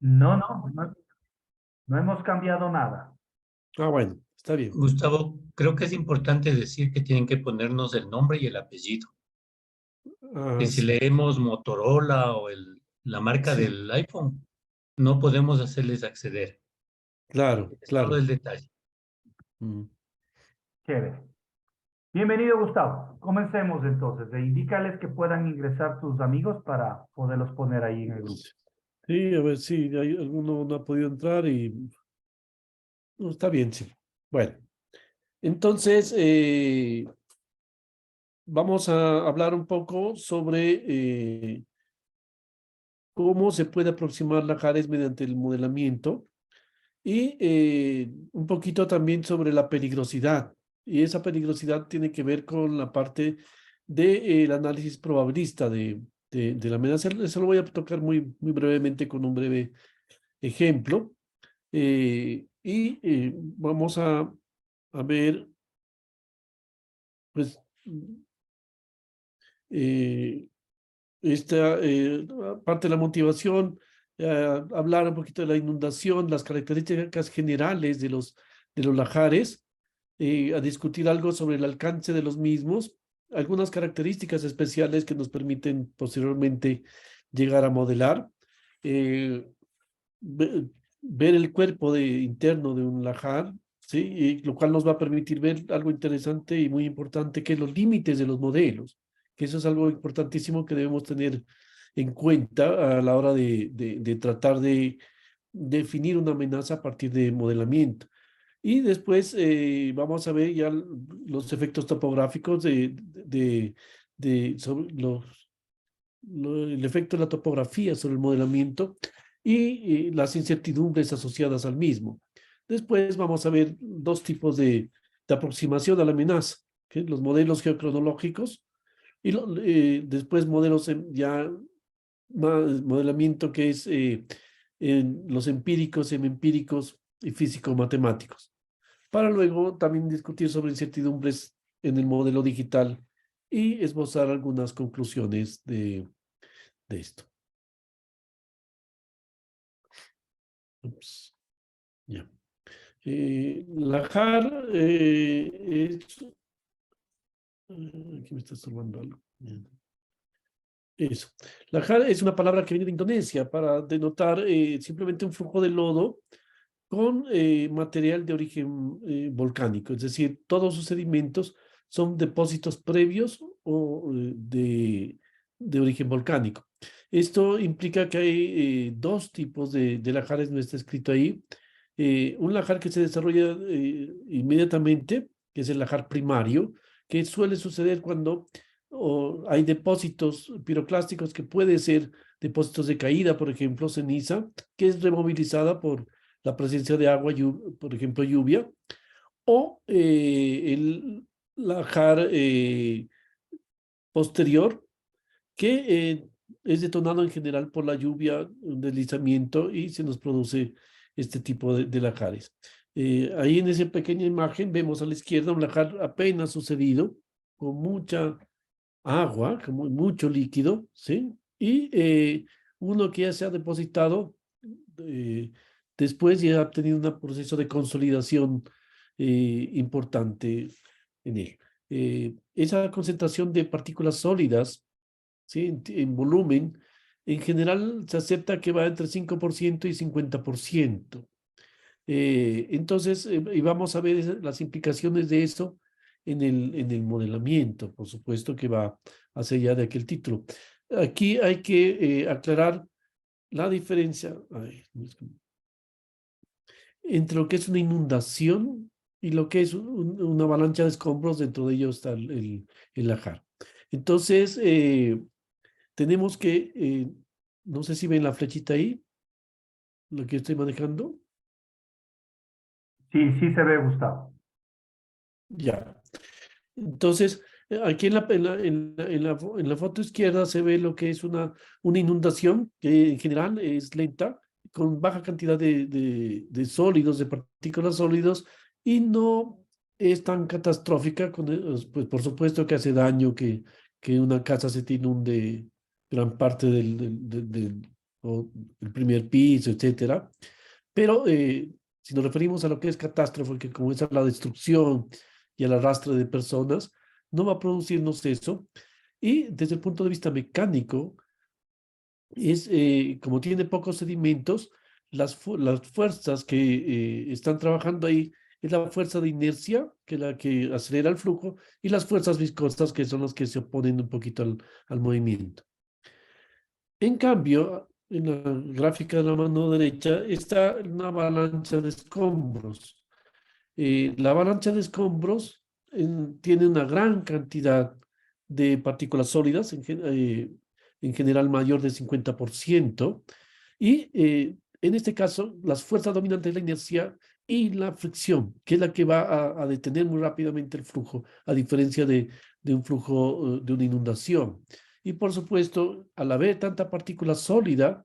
No, no hemos cambiado nada. Ah, bueno, está bien. Gustavo, creo que es importante decir que tienen que ponernos el nombre y el apellido. Que Ah, si sí, leemos Motorola o la marca sí, del iPhone, no podemos hacerles acceder. claro, Es todo claro. el detalle. Mm. Chévere. Bienvenido, Gustavo. Comencemos entonces. Indícales que puedan ingresar tus amigos para poderlos poner ahí en el grupo. Sí, a ver si hay alguno no ha podido entrar y no, está bien, sí. Bueno, entonces vamos a hablar un poco sobre cómo se puede aproximar la Lajares mediante el modelamiento y un poquito también sobre la peligrosidad. Y esa peligrosidad tiene que ver con la parte del análisis probabilista de la amenaza. Eso lo voy a tocar muy brevemente con un breve ejemplo. Vamos a ver, pues, eh, esta parte de la motivación, hablar un poquito de la inundación, las características generales de los lajares, a discutir algo sobre el alcance de los mismos, algunas características especiales que nos permiten posteriormente llegar a modelar, eh, ve- ver el cuerpo interno de un lajar, ¿sí? Y lo cual nos va a permitir ver algo interesante y muy importante, que es los límites de los modelos, que eso es algo importantísimo que debemos tener en cuenta a la hora de tratar de definir una amenaza a partir de modelamiento. Y después vamos a ver ya los efectos topográficos sobre el efecto de la topografía sobre el modelamiento y las incertidumbres asociadas al mismo. Después vamos a ver dos tipos de aproximación a la amenaza, ¿okay? Los modelos geocronológicos y después modelos ya más modelamiento que es en los empíricos, semiempíricos y físico-matemáticos. Para luego también discutir sobre incertidumbres en el modelo digital y esbozar algunas conclusiones de esto. Ups, ya. Lajar aquí me está estorbando algo. Bien. Eso. Lajar es una palabra que viene de Indonesia para denotar simplemente un flujo de lodo con material de origen volcánico, es decir, todos sus sedimentos son depósitos previos o de origen volcánico. Esto implica que hay dos tipos de lajares, no está escrito ahí. Un lajar que se desarrolla inmediatamente, que es el lajar primario, que suele suceder cuando hay depósitos piroclásticos que pueden ser depósitos de caída, por ejemplo, ceniza, que es removilizada por la presencia de agua, por ejemplo, lluvia, o el lajar posterior, que es detonado en general por la lluvia, un deslizamiento, y se nos produce este tipo de lajares. Ahí en esa pequeña imagen vemos a la izquierda un lajar apenas sucedido, con mucha agua, con mucho líquido, ¿sí? Y uno que ya se ha depositado eh, después y ha tenido un proceso de consolidación importante en él. Esa concentración de partículas sólidas, ¿sí? En volumen, en general se acepta que va entre 5% y 50%. Entonces, y vamos a ver las implicaciones de eso en el modelamiento, por supuesto que va hacia allá de aquel título. Aquí hay que aclarar la diferencia entre lo que es una inundación y lo que es una avalancha de escombros. Dentro de ello está el lajar. Entonces, tenemos que, no sé si ven la flechita ahí, lo que estoy manejando. Sí, sí se ve, Gustavo. Ya. Entonces, aquí en la foto izquierda se ve lo que es una inundación, que en general es lenta, con baja cantidad de sólidos, de partículas sólidos, y no es tan catastrófica, pues por supuesto que hace daño que una casa se te inunde gran parte o el primer piso, etcétera. Pero si nos referimos a lo que es catástrofe, que comienza la destrucción y el arrastre de personas, no va a producirnos eso. Y desde el punto de vista mecánico, es, como tiene pocos sedimentos, las fuerzas que están trabajando ahí es la fuerza de inercia, que es la que acelera el flujo, y las fuerzas viscosas, que son las que se oponen un poquito al movimiento. En cambio, en la gráfica de la mano derecha está una avalancha de escombros. La avalancha de escombros tiene una gran cantidad de partículas sólidas, en general mayor del 50%, y en este caso las fuerzas dominantes de la inercia y la fricción, que es la que va a detener muy rápidamente el flujo, a diferencia de un flujo de una inundación. Y por supuesto, al haber tanta partícula sólida,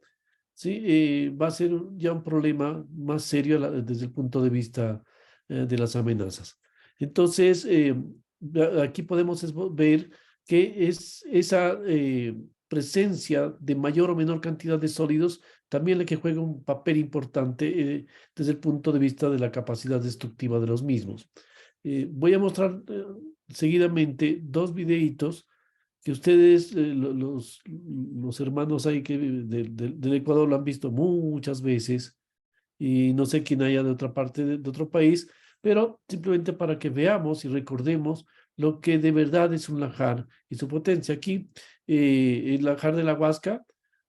¿sí? Va a ser ya un problema más serio desde el punto de vista de las amenazas. Entonces, aquí podemos ver que es esa presencia de mayor o menor cantidad de sólidos también la que juega un papel importante desde el punto de vista de la capacidad destructiva de los mismos. Voy a mostrar seguidamente dos videitos que ustedes, los hermanos ahí que del Ecuador lo han visto muchas veces y no sé quién haya de otra parte de otro país, pero simplemente para que veamos y recordemos lo que de verdad es un lajar y su potencia. Aquí, el lajar de la Huasca,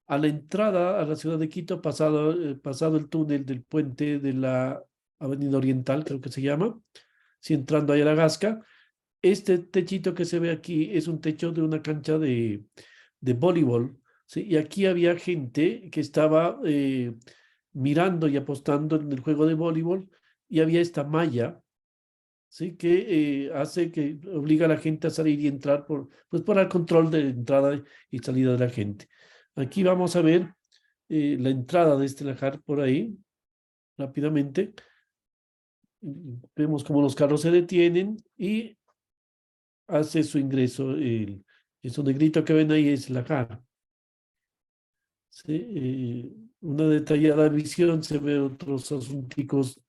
a la entrada a la ciudad de Quito, pasado el túnel del puente de la Avenida Oriental, creo que se llama, si entrando ahí a la Gasca, este techito que se ve aquí es un techo de una cancha de voleibol, ¿sí? Y aquí había gente que estaba mirando y apostando en el juego de voleibol y había esta malla, ¿sí? Que hace que obliga a la gente a salir y entrar pues por el control de entrada y salida de la gente. Aquí vamos a ver la entrada de este lajar por ahí, rápidamente. Vemos cómo los carros se detienen y hace su ingreso. Eso negrito que ven ahí es la cara. ¿Sí? Una detallada visión, se ve otros asunticos,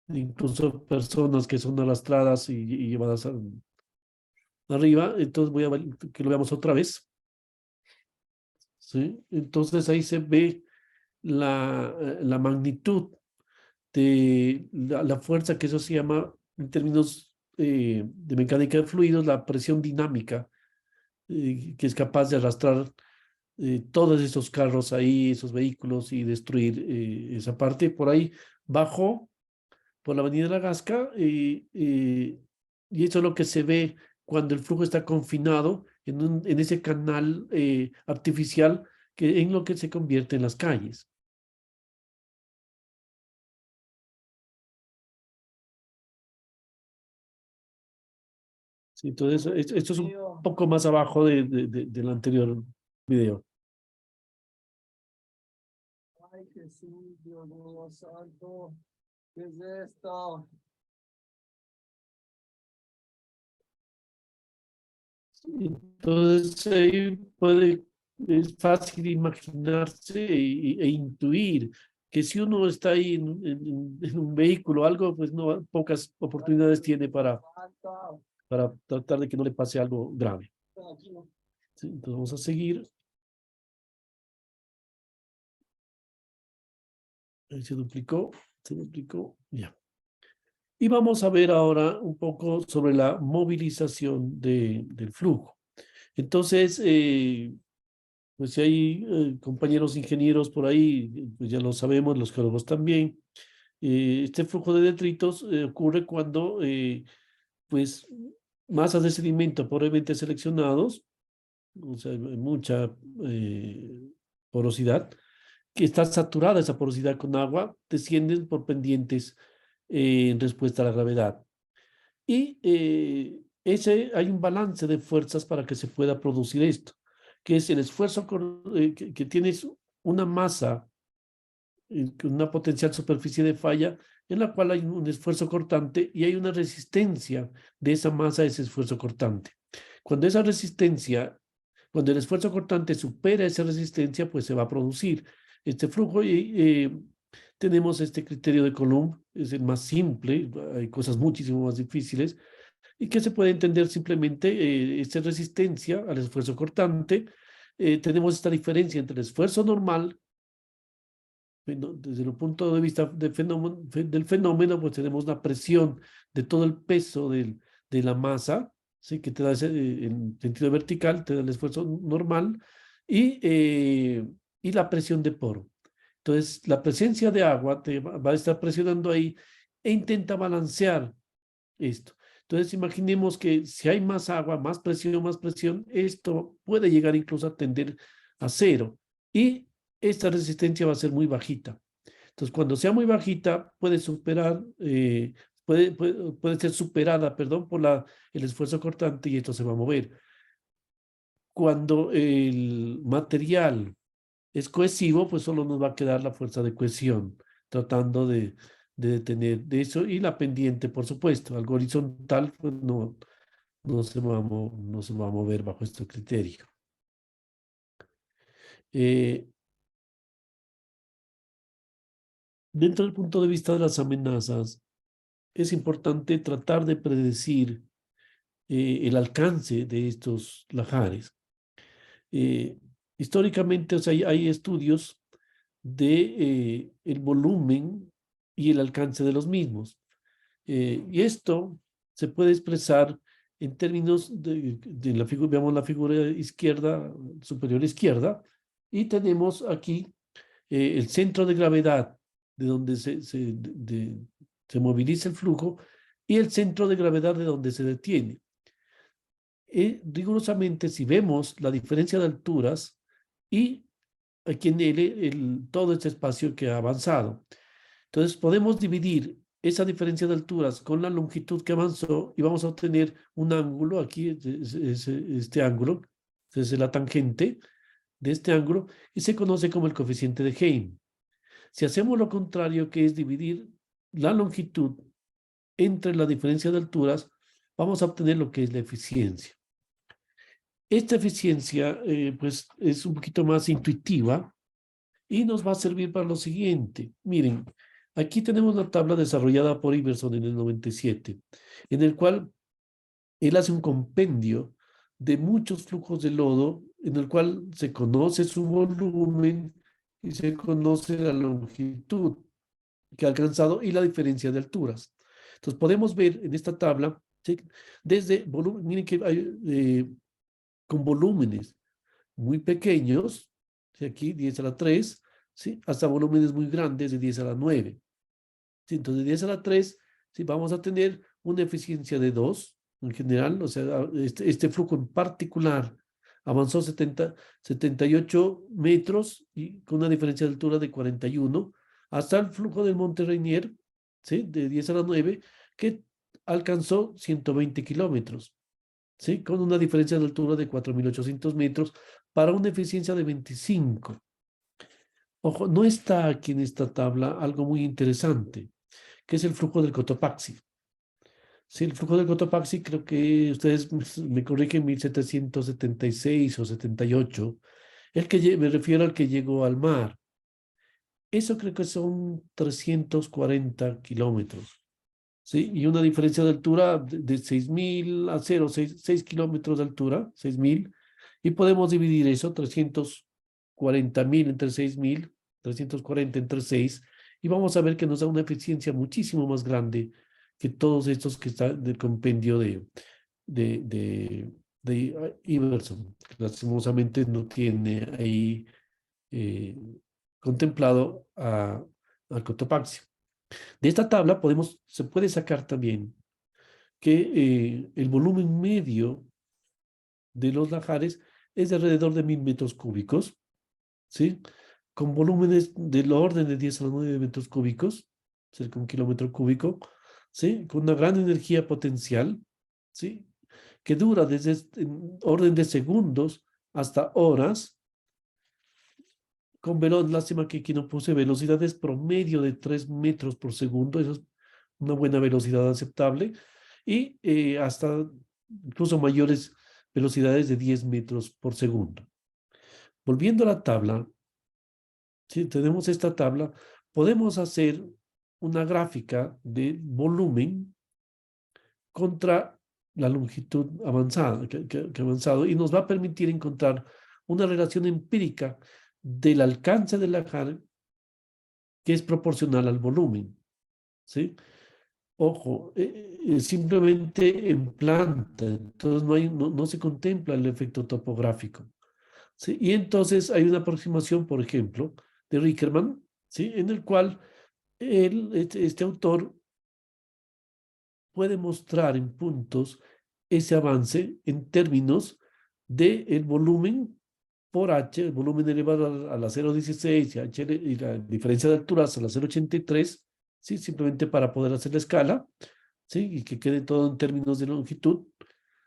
incluso personas que son arrastradas y llevadas arriba. Entonces voy a que lo veamos otra vez. ¿Sí? Entonces ahí se ve la magnitud de la fuerza, que eso se llama en términos de mecánica de fluidos, la presión dinámica, que es capaz de arrastrar todos esos carros ahí, esos vehículos y destruir esa parte. Por ahí bajó por la avenida La Gasca y eso es lo que se ve cuando el flujo está confinado en ese canal artificial que en lo que se convierte en las calles. Sí, entonces, esto es un poco más abajo del anterior video. Ay, Jesús, Dios mío santo, ¿qué es esto? Entonces, es fácil imaginarse e intuir que si uno está ahí en un vehículo o algo, pues no, pocas oportunidades tiene para tratar de que no le pase algo grave. Sí, entonces vamos a seguir. Ahí se duplicó, ya. Y vamos a ver ahora un poco sobre la movilización del flujo. Entonces, pues si hay compañeros ingenieros por ahí, pues ya lo sabemos, los geólogos también. Este flujo de detritos ocurre cuando pues masas de sedimento pobremente seleccionados, o sea, hay mucha porosidad, que está saturada esa porosidad con agua, descienden por pendientes en respuesta a la gravedad. Y hay un balance de fuerzas para que se pueda producir esto, que es el esfuerzo que tienes una masa con una potencial superficie de falla en la cual hay un esfuerzo cortante y hay una resistencia de esa masa a ese esfuerzo cortante. Cuando esa resistencia, Cuando el esfuerzo cortante supera esa resistencia, pues se va a producir este flujo y tenemos este criterio de Coulomb, es el más simple, hay cosas muchísimo más difíciles, y que se puede entender simplemente esta resistencia al esfuerzo cortante. Tenemos esta diferencia entre el esfuerzo normal, desde el punto de vista del fenómeno, pues tenemos la presión de todo el peso de la masa, ¿sí? Que te da en sentido vertical, te da el esfuerzo normal, y la presión de poro. Entonces, la presencia de agua te va a estar presionando ahí e intenta balancear esto. Entonces, imaginemos que si hay más agua, más presión, esto puede llegar incluso a tender a cero. Y esta resistencia va a ser muy bajita. Entonces, cuando sea muy bajita, puede ser superada, perdón, por el esfuerzo cortante y esto se va a mover. Cuando el material es cohesivo, pues solo nos va a quedar la fuerza de cohesión, tratando de detener de eso y la pendiente, por supuesto. Algo horizontal, pues no se va a mover bajo este criterio. Dentro del punto de vista de las amenazas, es importante tratar de predecir el alcance de estos lahares. Históricamente, o sea, hay estudios de el volumen y el alcance de los mismos. Y esto se puede expresar en términos de la figura, veamos la figura izquierda, superior izquierda, y tenemos aquí el centro de gravedad de donde se moviliza el flujo y el centro de gravedad de donde se detiene. Rigurosamente, si vemos la diferencia de alturas y aquí en L, todo este espacio que ha avanzado. Entonces, podemos dividir esa diferencia de alturas con la longitud que avanzó y vamos a obtener un ángulo, aquí este ángulo, es la tangente de este ángulo, y se conoce como el coeficiente de Heim. Si hacemos lo contrario, que es dividir la longitud entre la diferencia de alturas, vamos a obtener lo que es la eficiencia. Esta eficiencia, pues, es un poquito más intuitiva y nos va a servir para lo siguiente. Miren, aquí tenemos la tabla desarrollada por Iverson en el 97, en el cual él hace un compendio de muchos flujos de lodo, en el cual se conoce su volumen y se conoce la longitud que ha alcanzado y la diferencia de alturas. Entonces, podemos ver en esta tabla, ¿sí? Desde volumen, miren que hay con volúmenes muy pequeños, ¿sí? Aquí 10 a la 3, ¿sí? Hasta volúmenes muy grandes de 10 a la 9. ¿Sí? Entonces, de 10 a la 3, ¿sí? Vamos a tener una eficiencia de 2 en general, o sea, este flujo en particular avanzó 78 metros y con una diferencia de altura de 41, hasta el flujo del Monte Rainier, ¿sí? De 10 a la 9, que alcanzó 120 kilómetros. ¿Sí? Con una diferencia de altura de 4.800 metros para una eficiencia de 25. Ojo, no está aquí en esta tabla algo muy interesante, que es el flujo del Cotopaxi. Sí, el flujo del Cotopaxi creo que ustedes me corrigen 1776 o 78. Me refiero al que llegó al mar. Eso creo que son 340 kilómetros. ¿Sí? Y una diferencia de altura de 6.000 a 0, 6 kilómetros de altura, 6.000, y podemos dividir eso, 340.000 entre 6.000, 340 entre 6, y vamos a ver que nos da una eficiencia muchísimo más grande que todos estos que están del compendio de Iverson, que lastimosamente no tiene ahí contemplado al Cotopaxi. De esta tabla se puede sacar también que el volumen medio de los lahares es de alrededor de 1.000 metros cúbicos, ¿sí? Con volúmenes del orden de 10 a la 9 metros cúbicos, cerca de 1 kilómetro cúbico, ¿sí? Con una gran energía potencial, ¿sí? Que dura desde orden de segundos hasta horas, con lástima que aquí no puse velocidades promedio de 3 metros por segundo, eso es una buena velocidad aceptable, y hasta incluso mayores velocidades de 10 metros por segundo. Volviendo a la tabla, si tenemos esta tabla, podemos hacer una gráfica de volumen contra la longitud avanzada, que ha avanzado, y nos va a permitir encontrar una relación empírica del alcance del lajar que es proporcional al volumen, ¿sí? Ojo, simplemente en planta, entonces no se contempla el efecto topográfico, ¿sí? Y entonces hay una aproximación, por ejemplo, de Rickerman, ¿sí? En el cual este autor puede mostrar en puntos ese avance en términos del volumen por H, el volumen elevado a la 0,16 y la diferencia de alturas a la 0,83, ¿sí? Simplemente para poder hacer la escala, ¿sí? Y que quede todo en términos de longitud,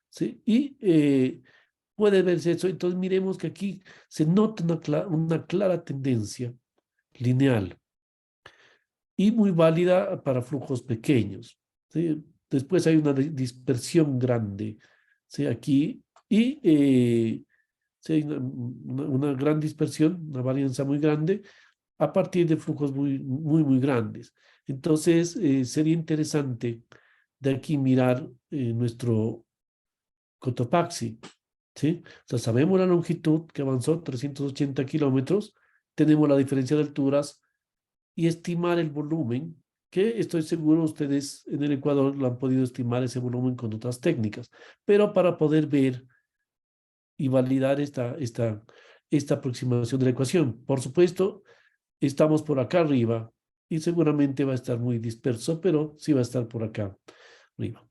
¿sí? Y puede verse eso. Entonces miremos que aquí se nota una clara tendencia lineal y muy válida para flujos pequeños, ¿sí? Después hay una dispersión grande, ¿sí? Aquí y sí, hay una gran dispersión, una varianza muy grande a partir de flujos muy grandes. Entonces, sería interesante de aquí mirar nuestro Cotopaxi, ¿sí? O sea, sabemos la longitud que avanzó 380 kilómetros, tenemos la diferencia de alturas y estimar el volumen, que estoy seguro ustedes en el Ecuador lo han podido estimar ese volumen con otras técnicas, pero para poder ver y validar esta aproximación de la ecuación. Por supuesto, estamos por acá arriba y seguramente va a estar muy disperso, pero sí va a estar por acá arriba.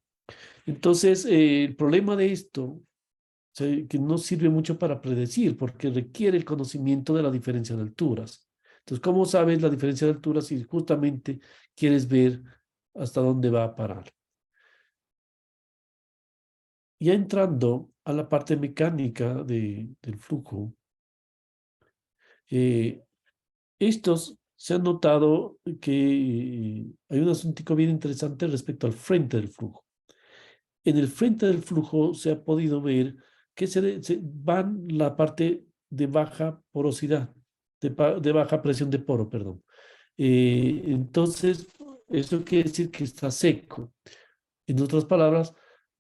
Entonces, el problema de esto, que no sirve mucho para predecir, porque requiere el conocimiento de la diferencia de alturas. Entonces, ¿cómo sabes la diferencia de alturas si justamente quieres ver hasta dónde va a parar? Ya entrando a la parte mecánica del flujo, estos se han notado que hay un asunto bien interesante respecto al frente del flujo. En el frente del flujo se ha podido ver que se van la parte de baja porosidad, de baja presión de poro, perdón. Entonces, eso quiere decir que está seco. En otras palabras,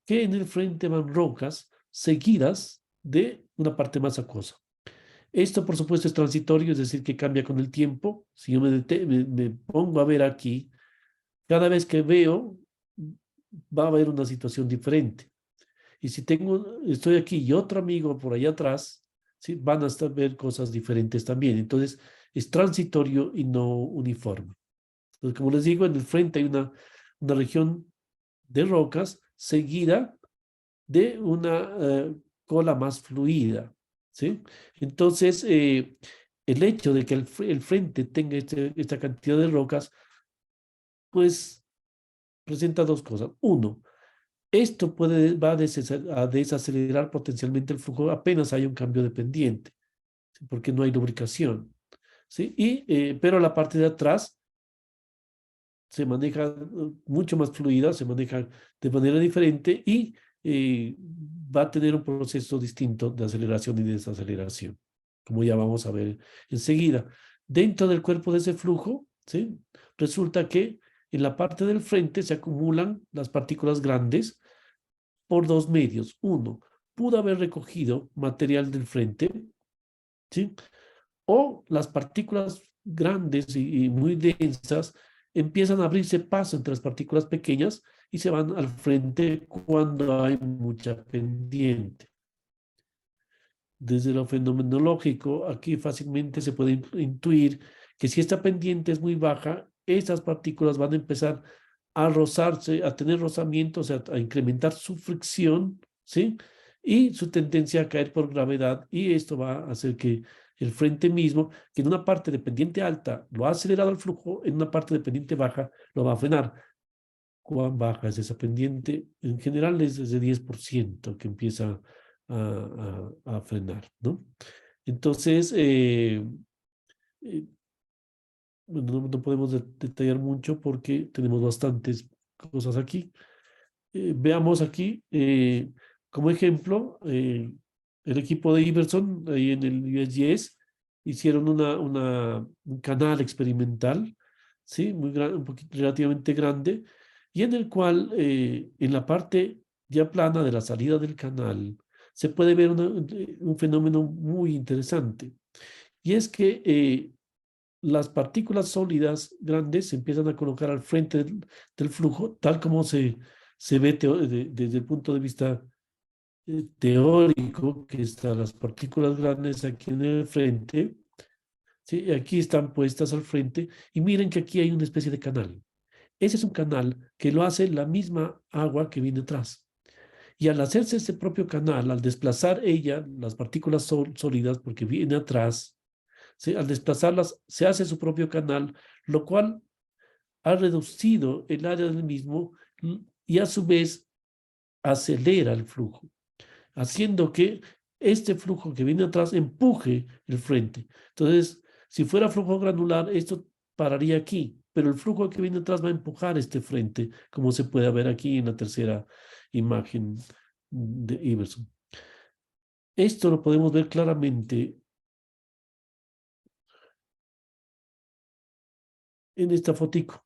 que en el frente van rocas seguidas de una parte más acuosa. Esto, por supuesto, es transitorio, es decir, que cambia con el tiempo. Si yo me pongo a ver aquí, cada vez que veo, va a haber una situación diferente. Y si estoy aquí y otro amigo por allá atrás, ¿sí? Van a ver cosas diferentes también. Entonces, es transitorio y no uniforme. Entonces, como les digo, en el frente hay una región de rocas seguida de una cola más fluida, ¿sí? Entonces, el hecho de que el frente tenga esta cantidad de rocas, pues presenta dos cosas. Uno, esto va a desacelerar potencialmente el flujo apenas hay un cambio de pendiente, ¿sí? Porque no hay lubricación, ¿sí? Pero la parte de atrás se maneja mucho más fluida, se maneja de manera diferente y va a tener un proceso distinto de aceleración y desaceleración, como ya vamos a ver enseguida. Dentro del cuerpo de ese flujo, ¿sí? Resulta que en la parte del frente se acumulan las partículas grandes por dos medios. Uno, pudo haber recogido material del frente, ¿sí? O las partículas grandes y muy densas empiezan a abrirse paso entre las partículas pequeñas y se van al frente cuando hay mucha pendiente. Desde lo fenomenológico, aquí fácilmente se puede intuir que si esta pendiente es muy baja, estas partículas van a empezar a rozarse, a tener rozamientos, o sea, a incrementar su fricción, ¿sí? Y su tendencia a caer por gravedad, y esto va a hacer que el frente mismo, que en una parte de pendiente alta lo ha acelerado el flujo, en una parte de pendiente baja lo va a frenar. ¿Cuán baja es esa pendiente? En general es desde 10% que empieza a frenar, ¿no? Entonces, bueno, no podemos detallar mucho porque tenemos bastantes cosas aquí. Veamos aquí, Como ejemplo, el equipo de Iverson, ahí en el USGS, hicieron un canal experimental, ¿sí? Muy un poquito relativamente grande, y en el cual, en la parte ya plana de la salida del canal, se puede ver un fenómeno muy interesante. Y es que las partículas sólidas grandes se empiezan a colocar al frente del flujo, tal como se ve desde el punto de vista teórico, que están las partículas grandes aquí en el frente, ¿sí? Aquí están puestas al frente, y miren que aquí hay una especie de canal. Ese es un canal que lo hace la misma agua que viene atrás. Y al hacerse ese propio canal, al desplazar ella, las partículas sólidas, porque viene atrás, ¿sí? Al desplazarlas, se hace su propio canal, lo cual ha reducido el área del mismo y a su vez acelera el flujo, haciendo que este flujo que viene atrás empuje el frente. Entonces, si fuera flujo granular, esto pararía aquí, pero el flujo que viene atrás va a empujar este frente, como se puede ver aquí en la tercera imagen de Iverson. Esto lo podemos ver claramente en esta fotico.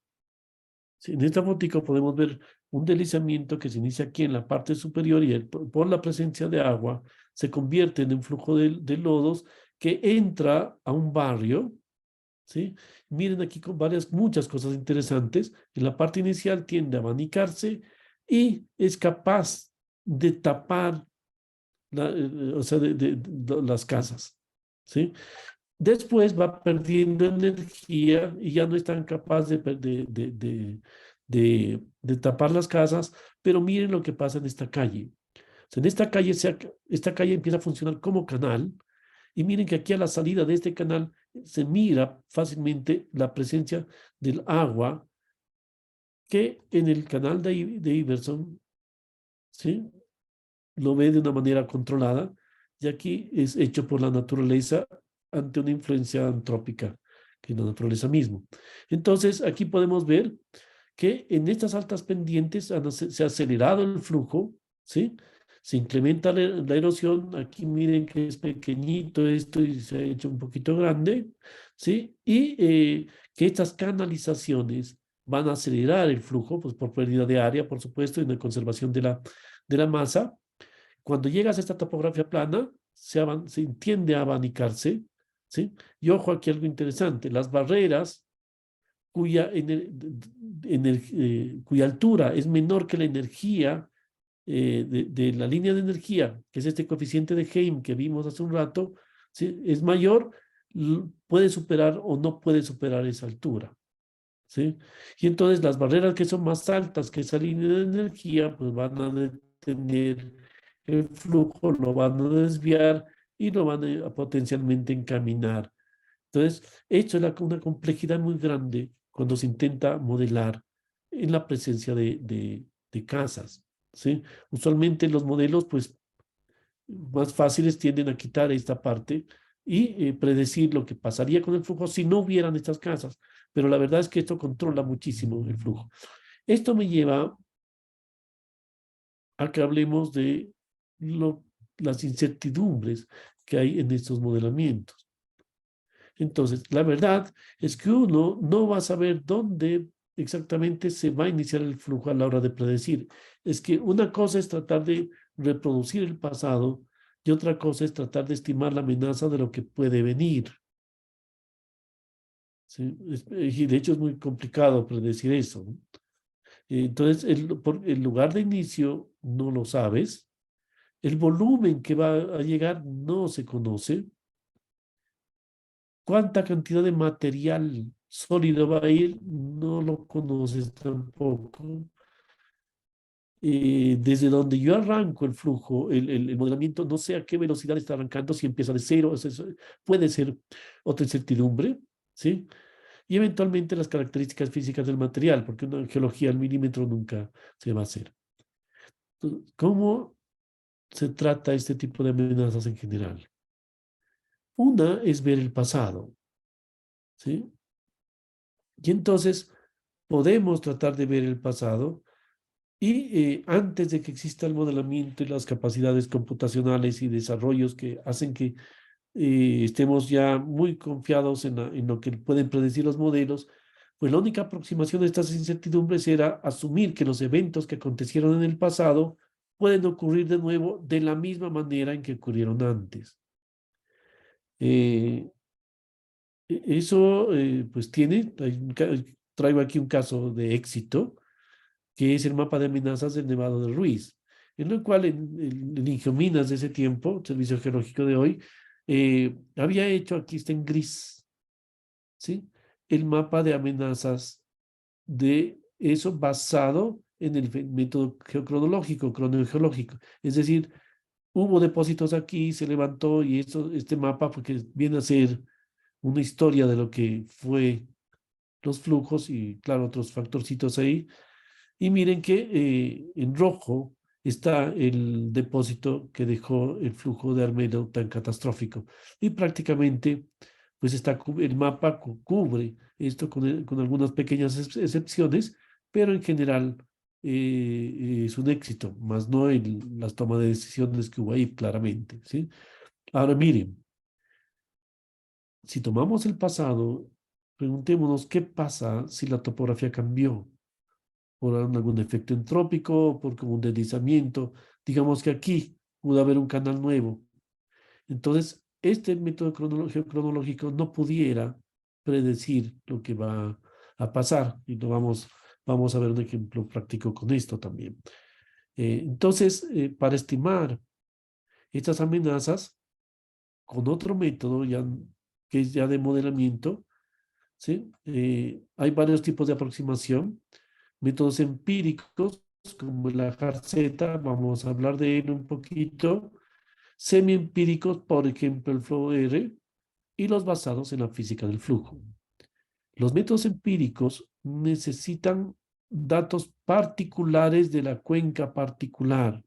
Sí, en esta fotico podemos ver un deslizamiento que se inicia aquí en la parte superior y por la presencia de agua se convierte en un flujo de lodos que entra a un barrio, ¿sí? Miren aquí con muchas cosas interesantes. En la parte inicial tiende a abanicarse y es capaz de tapar o sea, las casas, ¿sí? Después va perdiendo energía y ya no es tan capaz de tapar las casas, pero miren lo que pasa en esta calle. O sea, en esta calle empieza a funcionar como canal, y miren que aquí a la salida de este canal se mira fácilmente la presencia del agua que en el canal de Iverson, ¿sí? Lo ve de una manera controlada, y aquí es hecho por la naturaleza ante una influencia antrópica, que es la naturaleza misma. Entonces, aquí podemos ver que en estas altas pendientes se ha acelerado el flujo, ¿sí? Se incrementa la erosión. Aquí miren que es pequeñito esto y se ha hecho un poquito grande, ¿sí? Y que estas canalizaciones van a acelerar el flujo, pues por pérdida de área, por supuesto, y de conservación de la masa. Cuando llegas a esta topografía plana, se tiende a abanicarse, ¿sí? Y ojo aquí algo interesante, las barreras cuya altura es menor que la energía de la línea de energía, que es este coeficiente de Heim que vimos hace un rato, ¿sí? Es mayor, puede superar o no puede superar esa altura, ¿sí? Y entonces las barreras que son más altas que esa línea de energía, pues van a detener el flujo, lo van a desviar y lo van a potencialmente encaminar. Entonces, esto es una complejidad muy grande cuando se intenta modelar en la presencia de casas, ¿sí? Usualmente los modelos, pues, más fáciles tienden a quitar esta parte y predecir lo que pasaría con el flujo si no hubieran estas casas. Pero la verdad es que esto controla muchísimo el flujo. Esto me lleva a que hablemos de las incertidumbres que hay en estos modelamientos. Entonces, la verdad es que uno no va a saber dónde exactamente se va a iniciar el flujo a la hora de predecir. Es que una cosa es tratar de reproducir el pasado y otra cosa es tratar de estimar la amenaza de lo que puede venir. ¿Sí? Y de hecho es muy complicado predecir eso, ¿no? Entonces, el lugar de inicio no lo sabes. El volumen que va a llegar no se conoce. ¿Cuánta cantidad de material sólido va a ir? No lo conoces tampoco. Desde donde yo arranco el flujo, el modelamiento, no sé a qué velocidad está arrancando, si empieza de cero, puede ser otra incertidumbre, ¿sí? Y eventualmente las características físicas del material, porque una geología al milímetro nunca se va a hacer. Entonces, ¿cómo se trata este tipo de amenazas en general? Una es ver el pasado, ¿sí? Y entonces podemos tratar de ver el pasado Y antes de que exista el modelamiento y las capacidades computacionales y desarrollos que hacen que estemos ya muy confiados en lo que pueden predecir los modelos, pues la única aproximación a estas incertidumbres era asumir que los eventos que acontecieron en el pasado pueden ocurrir de nuevo de la misma manera en que ocurrieron antes. Eso pues traigo aquí un caso de éxito, que es el mapa de amenazas del Nevado de Ruiz, en el cual el Ingeominas de ese tiempo, Servicio Geológico de hoy, había hecho, aquí está en gris, ¿sí? El mapa de amenazas de eso basado en el método geocronológico, cronogeológico. Es decir, hubo depósitos aquí, se levantó y este mapa, porque viene a ser una historia de lo que fue los flujos y, claro, otros factorcitos ahí. Y miren que en rojo está el depósito que dejó el flujo de Armero tan catastrófico. Y prácticamente, pues el mapa cubre esto con algunas pequeñas excepciones, pero en general es un éxito, más no las tomas de decisiones que hubo ahí, claramente, ¿sí? Ahora miren, si tomamos el pasado, preguntémonos qué pasa si la topografía cambió por algún efecto entrópico, por como un deslizamiento. Digamos que aquí pudo haber un canal nuevo. Entonces, este método cronológico no pudiera predecir lo que va a pasar. Y vamos a ver un ejemplo práctico con esto también. Entonces, para estimar estas amenazas, con otro método que es ya de modelamiento, ¿sí? Hay varios tipos de aproximación, métodos empíricos, como la jarceta, vamos a hablar de él un poquito, semi-empíricos, por ejemplo, el flow R, y los basados en la física del flujo. Los métodos empíricos necesitan datos particulares de la cuenca particular.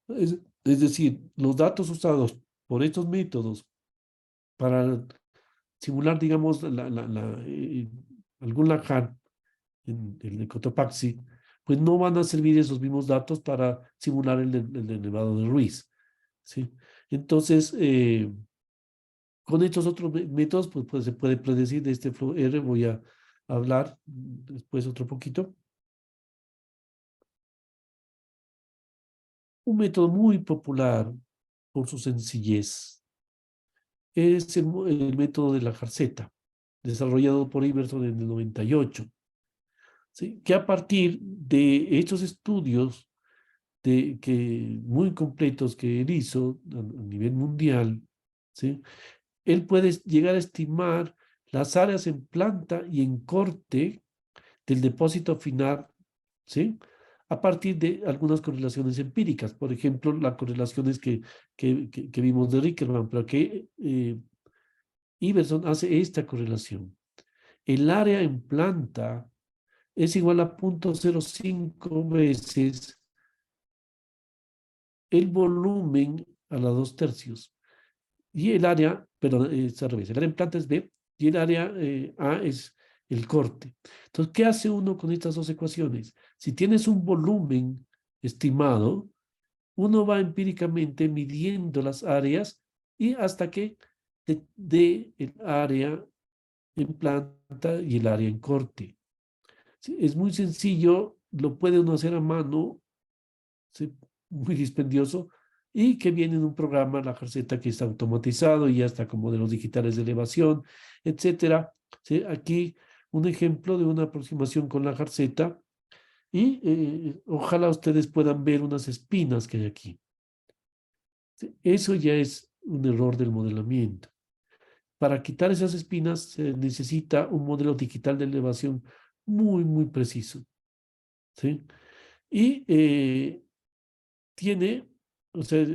Es decir, los datos usados por estos métodos para simular, digamos, algún lajar en el Cotopaxi, pues no van a servir esos mismos datos para simular el Nevado de Ruiz, ¿sí? Entonces, con estos otros métodos, pues se puede predecir de este flow R. Voy a hablar después otro poquito. Un método muy popular por su sencillez es el método de la jarceta, desarrollado por Iverson en el 98, ¿sí? Que a partir de estos estudios muy completos que él hizo a nivel mundial, ¿sí? Él puede llegar a estimar las áreas en planta y en corte del depósito final, ¿sí? A partir de algunas correlaciones empíricas. Por ejemplo, las correlaciones que vimos de Rickerman, pero que Iverson hace esta correlación. El área en planta es igual a 0.05 veces el volumen a la 2/3. Y el área, perdón, es al revés, el área en planta es B y el área A es el corte. Entonces, ¿qué hace uno con estas dos ecuaciones? Si tienes un volumen estimado, uno va empíricamente midiendo las áreas y hasta que dé el área en planta y el área en corte. ¿Sí? Es muy sencillo, lo puede uno hacer a mano, ¿sí? Muy dispendioso, y que viene en un programa, la jarceta, que está automatizado y ya está con modelos digitales de elevación, etcétera. ¿Sí? Aquí un ejemplo de una aproximación con la jarceta y ojalá ustedes puedan ver unas espinas que hay aquí. ¿Sí? Eso ya es un error del modelamiento. Para quitar esas espinas se necesita un modelo digital de elevación muy preciso, ¿sí? Y tiene, o sea,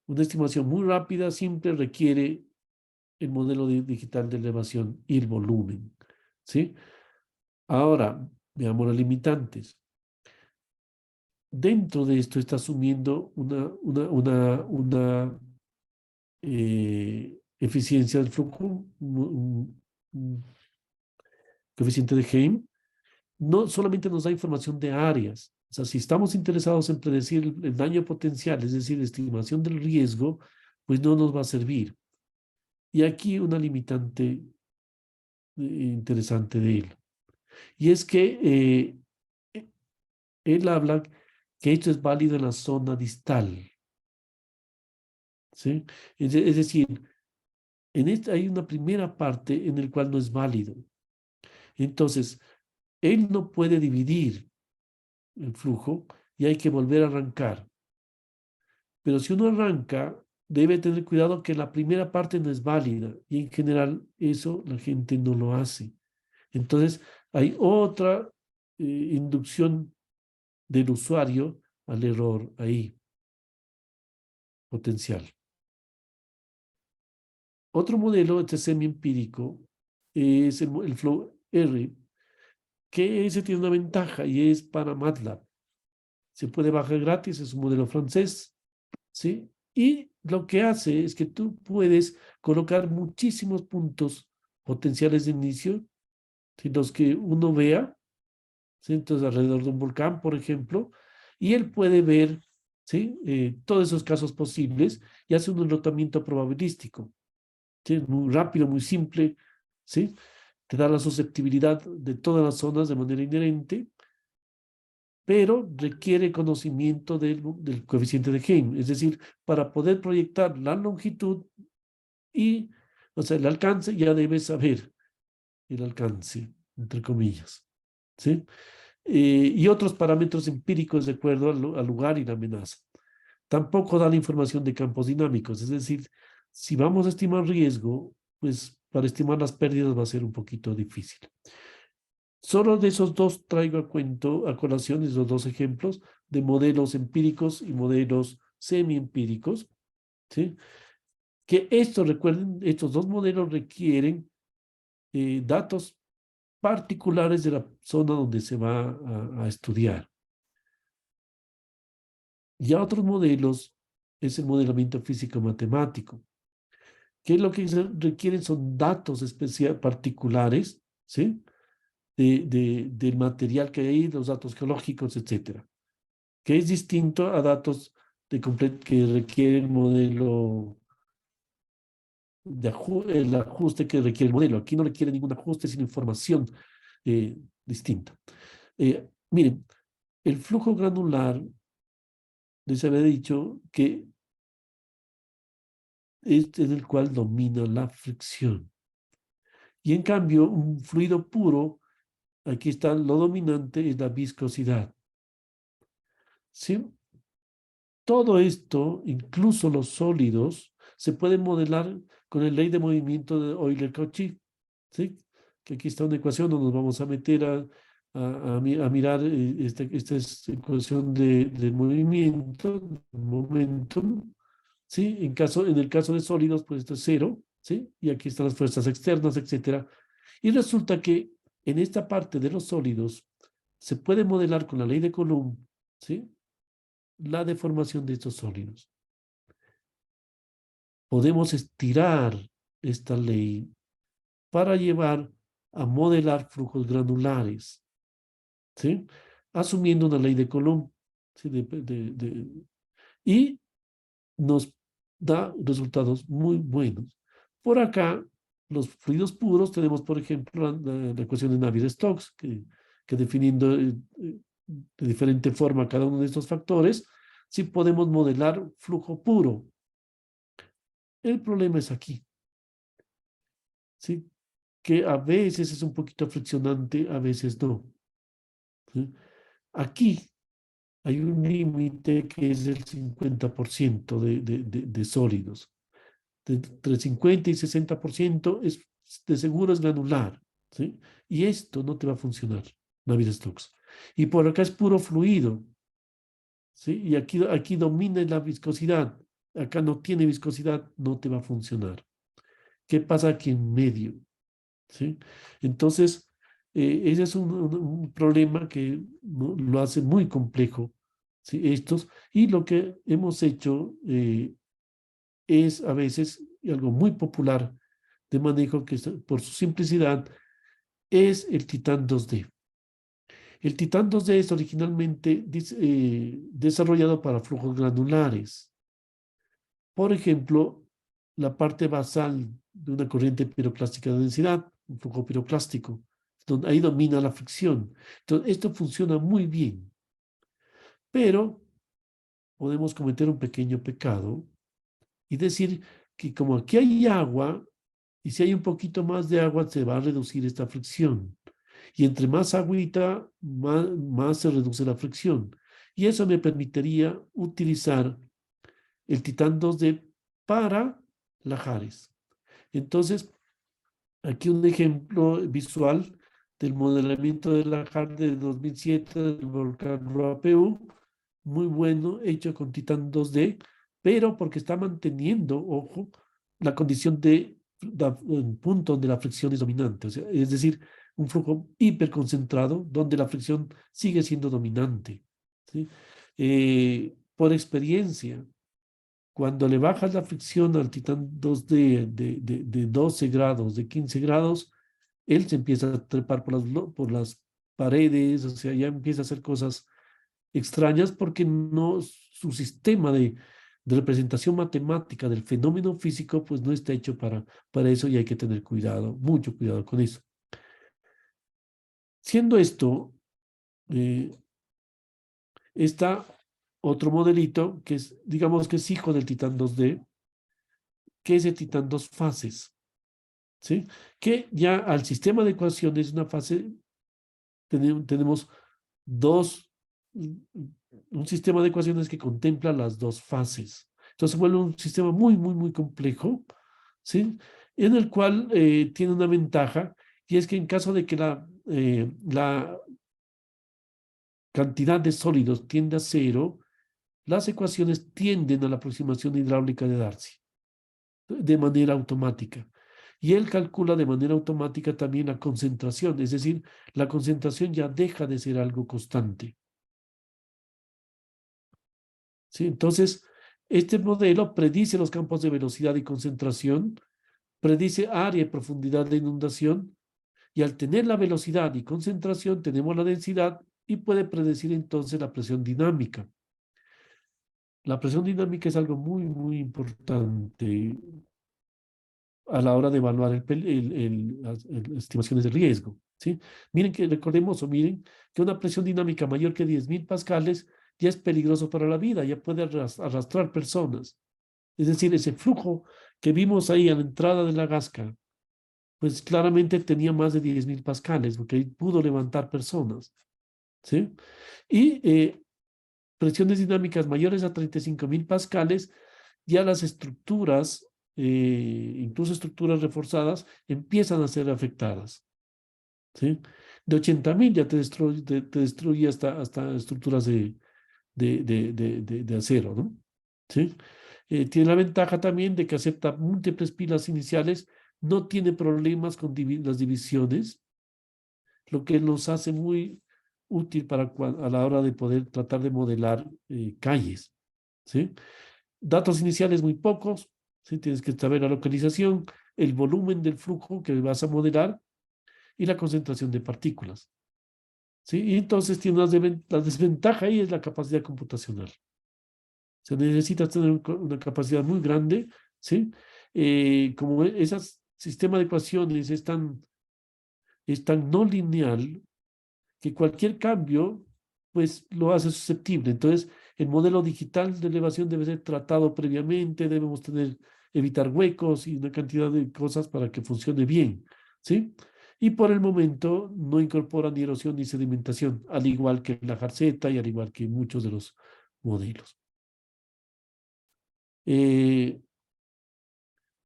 una estimación muy rápida siempre requiere el modelo digital de elevación y el volumen, ¿sí? Ahora, veamos las limitantes. Dentro de esto está asumiendo una eficiencia del flujo, un coeficiente de Heim, no solamente nos da información de áreas. O sea, si estamos interesados en predecir el daño potencial, es decir, estimación del riesgo, pues no nos va a servir. Y aquí una limitante interesante de él. Y es que él habla que esto es válido en la zona distal. ¿Sí? Es decir, hay una primera parte en la cual no es válido. Entonces, él no puede dividir el flujo y hay que volver a arrancar. Pero si uno arranca, debe tener cuidado que la primera parte no es válida y en general eso la gente no lo hace. Entonces, hay otra inducción del usuario al error ahí, potencial. Otro modelo, este semi-empírico, es el Flow R, que ese tiene una ventaja y es para MATLAB. Se puede bajar gratis, es un modelo francés, ¿sí? Y lo que hace es que tú puedes colocar muchísimos puntos potenciales de inicio, ¿sí? Los que uno vea, ¿sí? Entonces alrededor de un volcán, por ejemplo, y él puede ver, ¿sí? Todos esos casos posibles y hace un enrutamiento probabilístico, ¿sí? Muy rápido, muy simple, ¿sí? Te da la susceptibilidad de todas las zonas de manera inherente, pero requiere conocimiento del coeficiente de Heim, es decir, para poder proyectar la longitud y, o sea, el alcance, ya debes saber el alcance, entre comillas, ¿sí? Y otros parámetros empíricos de acuerdo al lugar y la amenaza. Tampoco da la información de campos dinámicos, es decir, si vamos a estimar riesgo, pues para estimar las pérdidas va a ser un poquito difícil. Solo de esos dos traigo a colación esos dos ejemplos de modelos empíricos y modelos semi-empíricos, ¿sí? Que recuerden, estos dos modelos requieren datos particulares de la zona donde se va a estudiar. Ya otros modelos es el modelamiento físico-matemático, que lo que requieren son datos particulares, ¿sí? Del material que hay, los datos geológicos, etcétera, que es distinto a datos que requiere el modelo, el ajuste que requiere el modelo. Aquí no requiere ningún ajuste, sino información distinta. Miren, el flujo granular, les había dicho que es en el cual domina la fricción. Y en cambio, un fluido puro, aquí está lo dominante, es la viscosidad. ¿Sí? Todo esto, incluso los sólidos, se pueden modelar con la ley de movimiento de Euler-Cauchy, ¿sí? Que aquí está una ecuación, no nos vamos a meter a mirar esta es ecuación del movimiento, momentum, ¿sí? En el caso de sólidos, pues esto es cero, ¿sí? Y aquí están las fuerzas externas, etcétera. Y resulta que en esta parte de los sólidos se puede modelar con la ley de Coulomb, ¿sí? La deformación de estos sólidos. Podemos estirar esta ley para llevar a modelar flujos granulares, ¿sí? Asumiendo una ley de Coulomb, ¿sí? Y nos da resultados muy buenos. Por acá, los fluidos puros, tenemos, por ejemplo, la ecuación de Navier-Stokes, que definiendo de diferente forma cada uno de estos factores, sí podemos modelar flujo puro. El problema es aquí, ¿sí? Que a veces es un poquito friccionante, a veces no, ¿sí? Aquí hay un límite que es el 50% de sólidos. Entre 50 y 60% de seguro es granular, ¿sí? Y esto no te va a funcionar, Navier-Stokes. Y por acá es puro fluido, ¿sí? Y aquí domina la viscosidad. Acá no tiene viscosidad, no te va a funcionar. ¿Qué pasa aquí en medio? ¿Sí? Entonces, ese es un problema que lo hace muy complejo, ¿sí? Y lo que hemos hecho es a veces algo muy popular de manejo que por su simplicidad es el Titán 2D. El Titán 2D es originalmente desarrollado para flujos granulares. Por ejemplo, la parte basal de una corriente piroclástica de densidad, un flujo piroclástico, donde ahí domina la fricción. Entonces, esto funciona muy bien, pero podemos cometer un pequeño pecado y decir que como aquí hay agua, y si hay un poquito más de agua, se va a reducir esta fricción. Y entre más agüita, más se reduce la fricción. Y eso me permitiría utilizar el Titán 2D para lajares. Entonces, aquí un ejemplo visual del modelamiento de lajar de 2007 del volcán Ruapeu, muy bueno, hecho con Titán 2D, pero porque está manteniendo, ojo, la condición de un punto donde la fricción es dominante, o sea, es decir, un flujo hiperconcentrado donde la fricción sigue siendo dominante, ¿sí? Por experiencia, cuando le bajas la fricción al Titán 2D de 12 grados, de 15 grados, él se empieza a trepar por las paredes, o sea, ya empieza a hacer cosas extrañas porque no, su sistema de representación matemática del fenómeno físico, pues no está hecho para eso y hay que tener cuidado, mucho cuidado con eso. Siendo esto, está otro modelito que es, digamos que es hijo del Titán 2D, que es el Titán 2 fases, ¿sí? Que ya al sistema de ecuaciones, una fase, tenemos un sistema de ecuaciones que contempla las dos fases. Entonces vuelve un sistema muy, muy, muy complejo, ¿sí? En el cual tiene una ventaja, y es que en caso de que la cantidad de sólidos tiende a cero, las ecuaciones tienden a la aproximación hidráulica de Darcy, de manera automática. Y él calcula de manera automática también la concentración, es decir, la concentración ya deja de ser algo constante. ¿Sí? Entonces, este modelo predice los campos de velocidad y concentración, predice área y profundidad de inundación, y al tener la velocidad y concentración tenemos la densidad y puede predecir entonces la presión dinámica. La presión dinámica es algo muy, muy importante a la hora de evaluar las estimaciones de riesgo, ¿sí? Miren que recordemos o miren que una presión dinámica mayor que 10.000 pascales ya es peligroso para la vida, ya puede arrastrar personas. Es decir, ese flujo que vimos ahí a la entrada de la Gasca, pues claramente tenía más de 10.000 pascales, porque ahí pudo levantar personas, ¿sí? Y presiones dinámicas mayores a 35.000 pascales, ya las estructuras, incluso estructuras reforzadas, empiezan a ser afectadas, ¿sí? De 80.000 ya te destruye hasta estructuras de acero, ¿no? ¿Sí? Tiene la ventaja también de que acepta múltiples pilas iniciales, no tiene problemas con las divisiones, lo que nos hace muy útil a la hora de poder tratar de modelar calles, ¿sí? Datos iniciales muy pocos, ¿sí? Tienes que saber la localización, el volumen del flujo que vas a modelar y la concentración de partículas, ¿sí? Y entonces tiene la desventaja ahí es la capacidad computacional. Se necesita tener una capacidad muy grande, ¿sí? Como ese sistema de ecuaciones es tan no lineal que cualquier cambio, pues lo hace susceptible. Entonces, el modelo digital de elevación debe ser tratado previamente, debemos evitar huecos y una cantidad de cosas para que funcione bien, ¿sí? Y por el momento no incorpora ni erosión ni sedimentación, al igual que la jarceta y al igual que muchos de los modelos.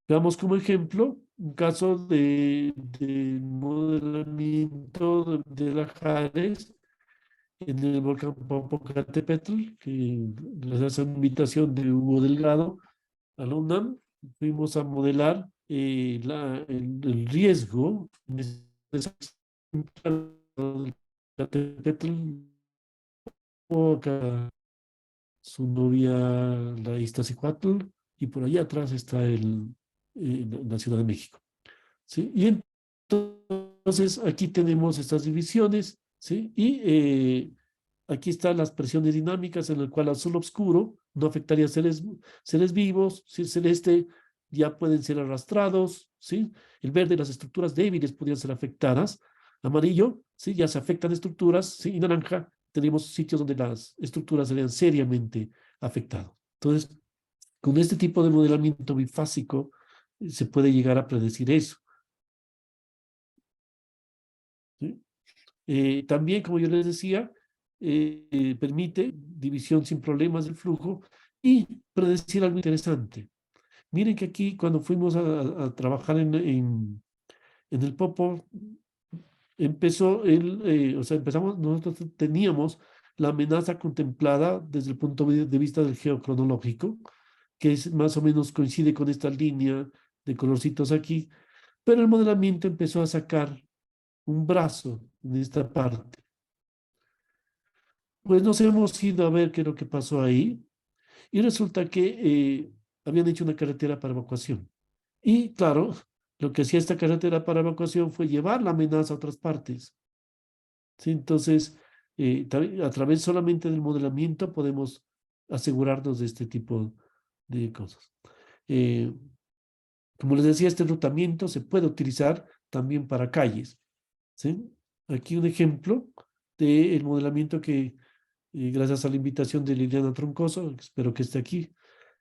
Veamos como ejemplo un caso de modelamiento de lajares en el volcán Popocatépetl, que gracias a una invitación de Hugo Delgado a la UNAM, fuimos a modelar el riesgo de Popocatépetl, su novia, la Iztaccíhuatl, y por allá atrás está la Ciudad de México, ¿sí? Y entonces aquí tenemos estas divisiones, ¿sí? Y aquí están las presiones dinámicas en el cual azul oscuro no afectaría a seres vivos, si el celeste ya pueden ser arrastrados, ¿sí? El verde, las estructuras débiles podrían ser afectadas. Amarillo, ¿sí? Ya se afectan estructuras, ¿sí? Y naranja, tenemos sitios donde las estructuras serían seriamente afectadas. Entonces, con este tipo de modelamiento bifásico, se puede llegar a predecir eso, ¿sí? También, como yo les decía, permite división sin problemas del flujo y predecir algo interesante. Miren que aquí, cuando fuimos a trabajar en el Popo, empezamos, nosotros teníamos la amenaza contemplada desde el punto de vista del geocronológico, que es más o menos coincide con esta línea de colorcitos aquí, pero el modelamiento empezó a sacar un brazo en esta parte. Pues nos hemos ido a ver qué es lo que pasó ahí y resulta que habían hecho una carretera para evacuación. Y claro, lo que hacía esta carretera para evacuación fue llevar la amenaza a otras partes, ¿sí? Entonces, a través solamente del modelamiento podemos asegurarnos de este tipo de cosas. Eh, Como les decía, este enrutamiento se puede utilizar también para calles, ¿sí? Aquí un ejemplo del modelamiento que, gracias a la invitación de Liliana Troncoso, espero que esté aquí,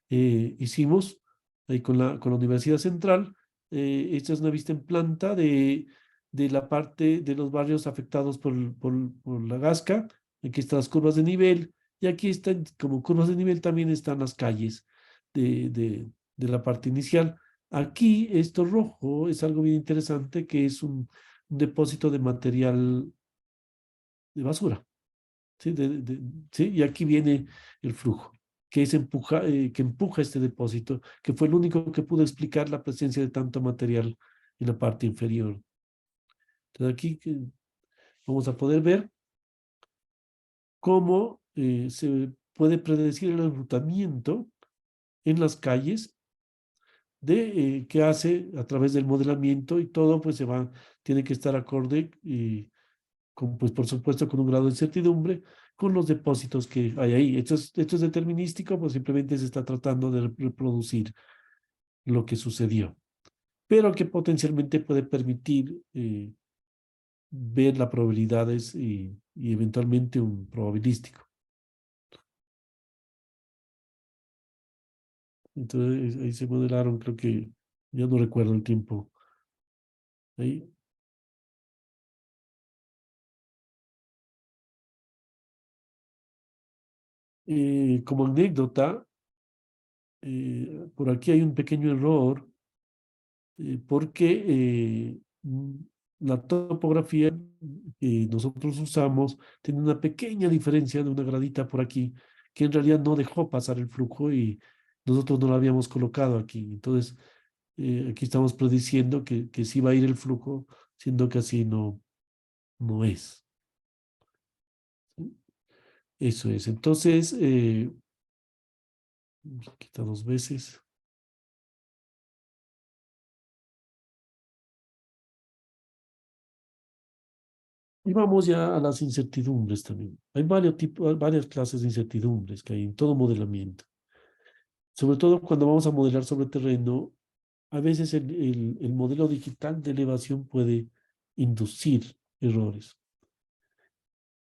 hicimos ahí con la Universidad Central. Esta es una vista en planta de la parte de los barrios afectados por la Gasca. Aquí están las curvas de nivel y aquí están, como curvas de nivel, también están las calles de la parte inicial. Aquí, esto rojo es algo bien interesante, que es un depósito de material de basura. ¿Sí? ¿Sí? Y aquí viene el flujo, que, que empuja este depósito, que fue el único que pudo explicar la presencia de tanto material en la parte inferior. Entonces aquí vamos a poder ver cómo se puede predecir el enrutamiento en las calles que hace a través del modelamiento, y todo pues tiene que estar acorde y pues por supuesto con un grado de incertidumbre con los depósitos que hay ahí. Esto es determinístico, pues simplemente se está tratando de reproducir lo que sucedió, pero que potencialmente puede permitir ver las probabilidades y eventualmente un probabilístico. Entonces ahí se modelaron, creo que ya no recuerdo el tiempo. Ahí. Como anécdota, por aquí hay un pequeño error porque la topografía que nosotros usamos tiene una pequeña diferencia de una gradita por aquí, que en realidad no dejó pasar el flujo y nosotros no lo habíamos colocado aquí. Entonces, aquí estamos prediciendo que sí va a ir el flujo, siendo que así no es. ¿Sí? Eso es. Entonces, quita dos veces. Y vamos ya a las incertidumbres también. Hay varias clases de incertidumbres que hay en todo modelamiento. Sobre todo cuando vamos a modelar sobre terreno, a veces el modelo digital de elevación puede inducir errores.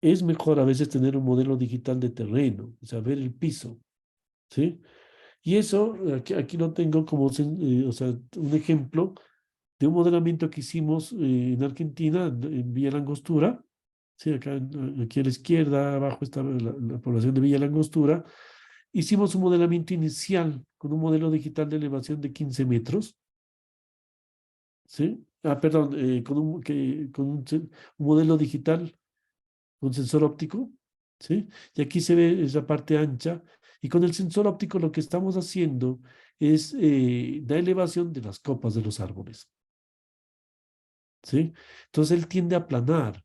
Es mejor a veces tener un modelo digital de terreno, o sea, ver el piso, ¿sí? Y eso, aquí lo tengo como, o sea, un ejemplo de un modelamiento que hicimos en Argentina, en Villa Langostura. Sí, aquí a la izquierda, abajo está la población de Villa Langostura. Hicimos un modelamiento inicial con un modelo digital de elevación de 15 metros. ¿Sí? Perdón, con un modelo digital con sensor óptico. ¿Sí? Y aquí se ve esa parte ancha. Y con el sensor óptico lo que estamos haciendo es la elevación de las copas de los árboles. ¿Sí? Entonces él tiende a aplanar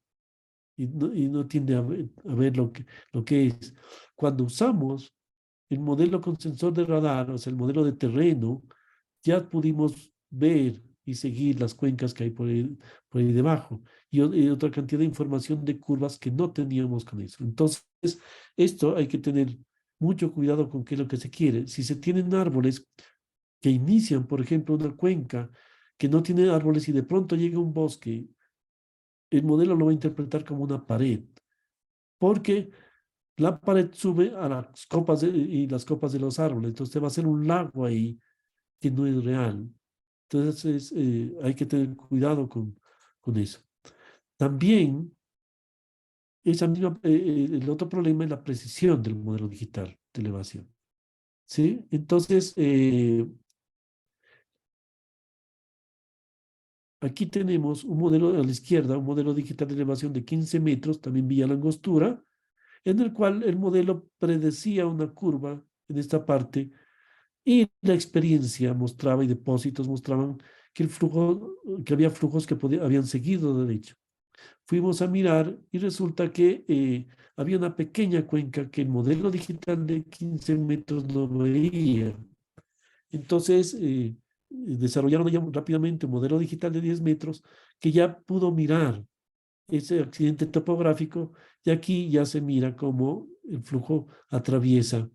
y no tiende a ver lo que es. Cuando usamos el modelo con sensor de radar, o sea, el modelo de terreno, ya pudimos ver y seguir las cuencas que hay por ahí debajo. Y otra cantidad de información de curvas que no teníamos con eso. Entonces, esto hay que tener mucho cuidado con qué es lo que se quiere. Si se tienen árboles que inician, por ejemplo, una cuenca que no tiene árboles y de pronto llega un bosque, el modelo lo va a interpretar como una pared, porque la pared sube a las copas y las copas de los árboles, entonces va a ser un lago ahí que no es real. Entonces hay que tener cuidado con eso. También el otro problema es la precisión del modelo digital de elevación. ¿Sí? Entonces, aquí tenemos un modelo a la izquierda, un modelo digital de elevación de 15 metros, también vía la angostura, en el cual el modelo predecía una curva en esta parte y la experiencia mostraba y depósitos mostraban que el flujo, que había flujos que habían seguido derecho. Fuimos a mirar y resulta que había una pequeña cuenca que el modelo digital de 15 metros no veía. Entonces, desarrollaron ya rápidamente un modelo digital de 10 metros que ya pudo mirar ese accidente topográfico y aquí ya se mira cómo el flujo atraviesa